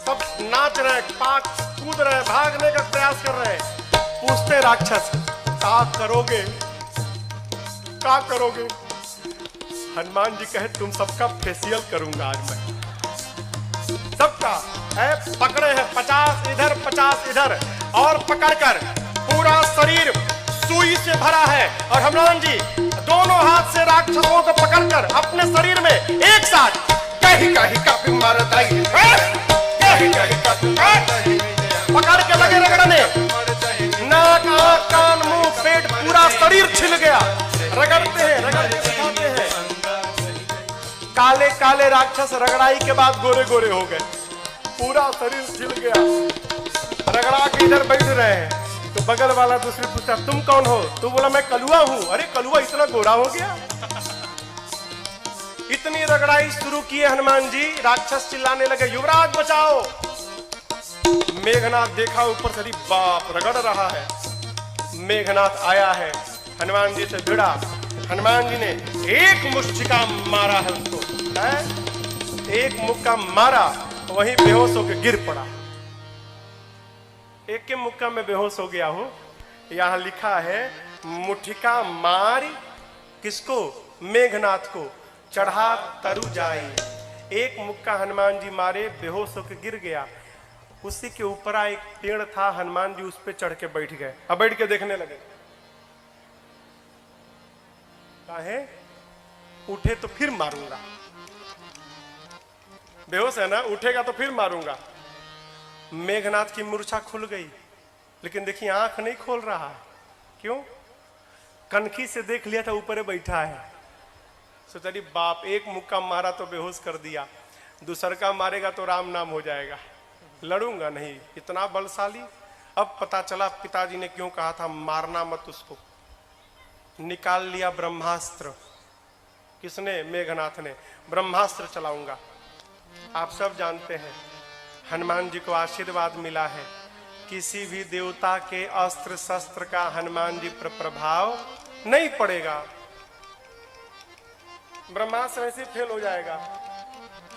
सब नाच रहे, पाक कूद रहे, भागने का प्रयास कर रहे हैं। पूछते राक्षस, क्या करोगे, क्या करोगे? हनुमान जी कहे, तुम सबका फेशियल करूंगा आज मैं, सबका है। पकड़े हैं 50 इधर 50 इधर, और पकड़कर पूरा शरीर सुई से भरा है। और हनुमान जी दोनों हाथ से राक्षसों को पकड़कर अपने शरीर में एक साथ कहीं कहीं काफी मारताई पकड़ के लगे रगड़ने। नाक आंख कान मुंह पेट पूरा शरीर छिल गया। रगड़ते हैं, रगड़ते दिखाते हैं। काले काले राक्षस रगड़ाई के बाद गोरे गोरे हो गए, पूरा शरीर छिल गया। रगड़ा के इधर बैठ रहे हैं तो बगल वाला दूसरे पूछता, तुम कौन हो? तू बोला मैं कलुआ हूं। अरे कलुआ इतना गोरा हो गया। इतनी रगड़ाई शुरू किए हनुमान जी, राक्षस चिल्लाने लगे, युवराज बचाओ। मेघनाथ देखा ऊपर से, बाप रगड़ रहा है। मेघनाथ आया है, हनुमान जी से भिड़ा। हनुमान जी ने एक मुष्टिका मारा है उसको, एक मुक्का मारा, वहीं बेहोश होकर गिर पड़ा। एक के मुक्का में बेहोश हो गया हो। यहां लिखा है, मुठिका मारी किसको? मेघनाथ को, चढ़ा तरु जाए। एक मुक्का हनुमान जी मारे, बेहोश होकर गिर गया। उसी के ऊपर एक पेड़ था, हनुमान जी उस पे चढ़ के बैठ गए। अब बैठ के देखने लगे, काहे? उठे तो फिर मारूंगा। बेहोश है ना, उठेगा तो फिर मारूंगा। मेघनाथ की मूर्छा खुल गई, लेकिन देखिए आंख नहीं खोल रहा है। क्यों? कनखी से देख लिया था ऊपर बैठा है। सोचा बाप, एक मुक्का मारा तो बेहोश कर दिया, दूसर का मारेगा तो राम नाम हो जाएगा, लड़ूंगा नहीं। इतना बलशाली। अब पता चला पिताजी ने क्यों कहा था मारना मत उसको। निकाल लिया ब्रह्मास्त्र। किसने? मेघनाथ ने। ब्रह्मास्त्र चलाऊंगा। आप सब जानते हैं हनुमान जी को आशीर्वाद मिला है, किसी भी देवता के अस्त्र शस्त्र का हनुमान जी पर प्रभाव नहीं पड़ेगा। ब्रह्मास्त्र ऐसे फेल हो जाएगा।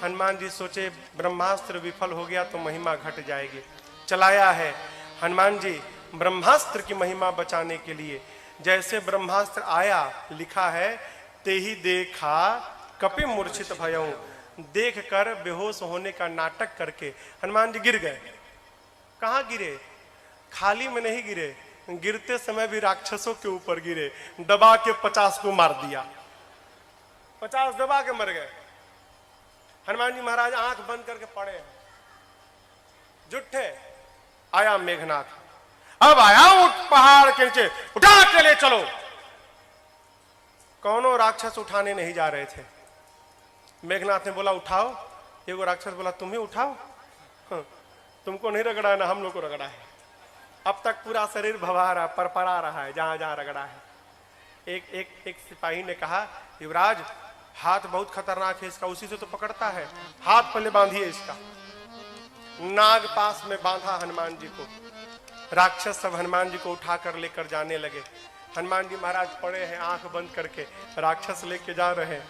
हनुमान जी सोचे ब्रह्मास्त्र विफल हो गया तो महिमा घट जाएगी। चलाया है हनुमान जी ब्रह्मास्त्र की महिमा बचाने के लिए। जैसे ब्रह्मास्त्र आया, लिखा है, ते ही देखा कपि मूर्छित भयऊ। देख कर बेहोश होने का नाटक करके हनुमान जी गिर गए। कहां गिरे? खाली में नहीं गिरे, गिरते समय भी राक्षसों के ऊपर गिरे। दबा के 50 को मार दिया, 50 दबा के मर गए। हनुमान जी महाराज आंख बंद करके पड़े हैं, जुट्ठे। आया मेघनाथ, अब आया उठ पहाड़ के नीचे, उठा के ले चलो। कौनों राक्षस उठाने नहीं जा रहे थे। मेघनाथ ने बोला उठाओ। एगो राक्षस बोला तुम ही उठाओ, तुमको नहीं रगड़ा है ना, हम लोग को रगड़ा है। अब तक पूरा शरीर भवा रहा, परपरा रहा है जहां जहां रगड़ा है। एक सिपाही ने कहा, युवराज हाथ बहुत खतरनाक है इसका, उसी से तो पकड़ता है, हाथ पहले बांधिए इसका। नाग पास में बांधा हनुमान जी को। राक्षस सब हनुमान जी को उठाकर लेकर जाने लगे। हनुमान जी महाराज पड़े हैं आंख बंद करके, राक्षस लेके जा रहे हैं।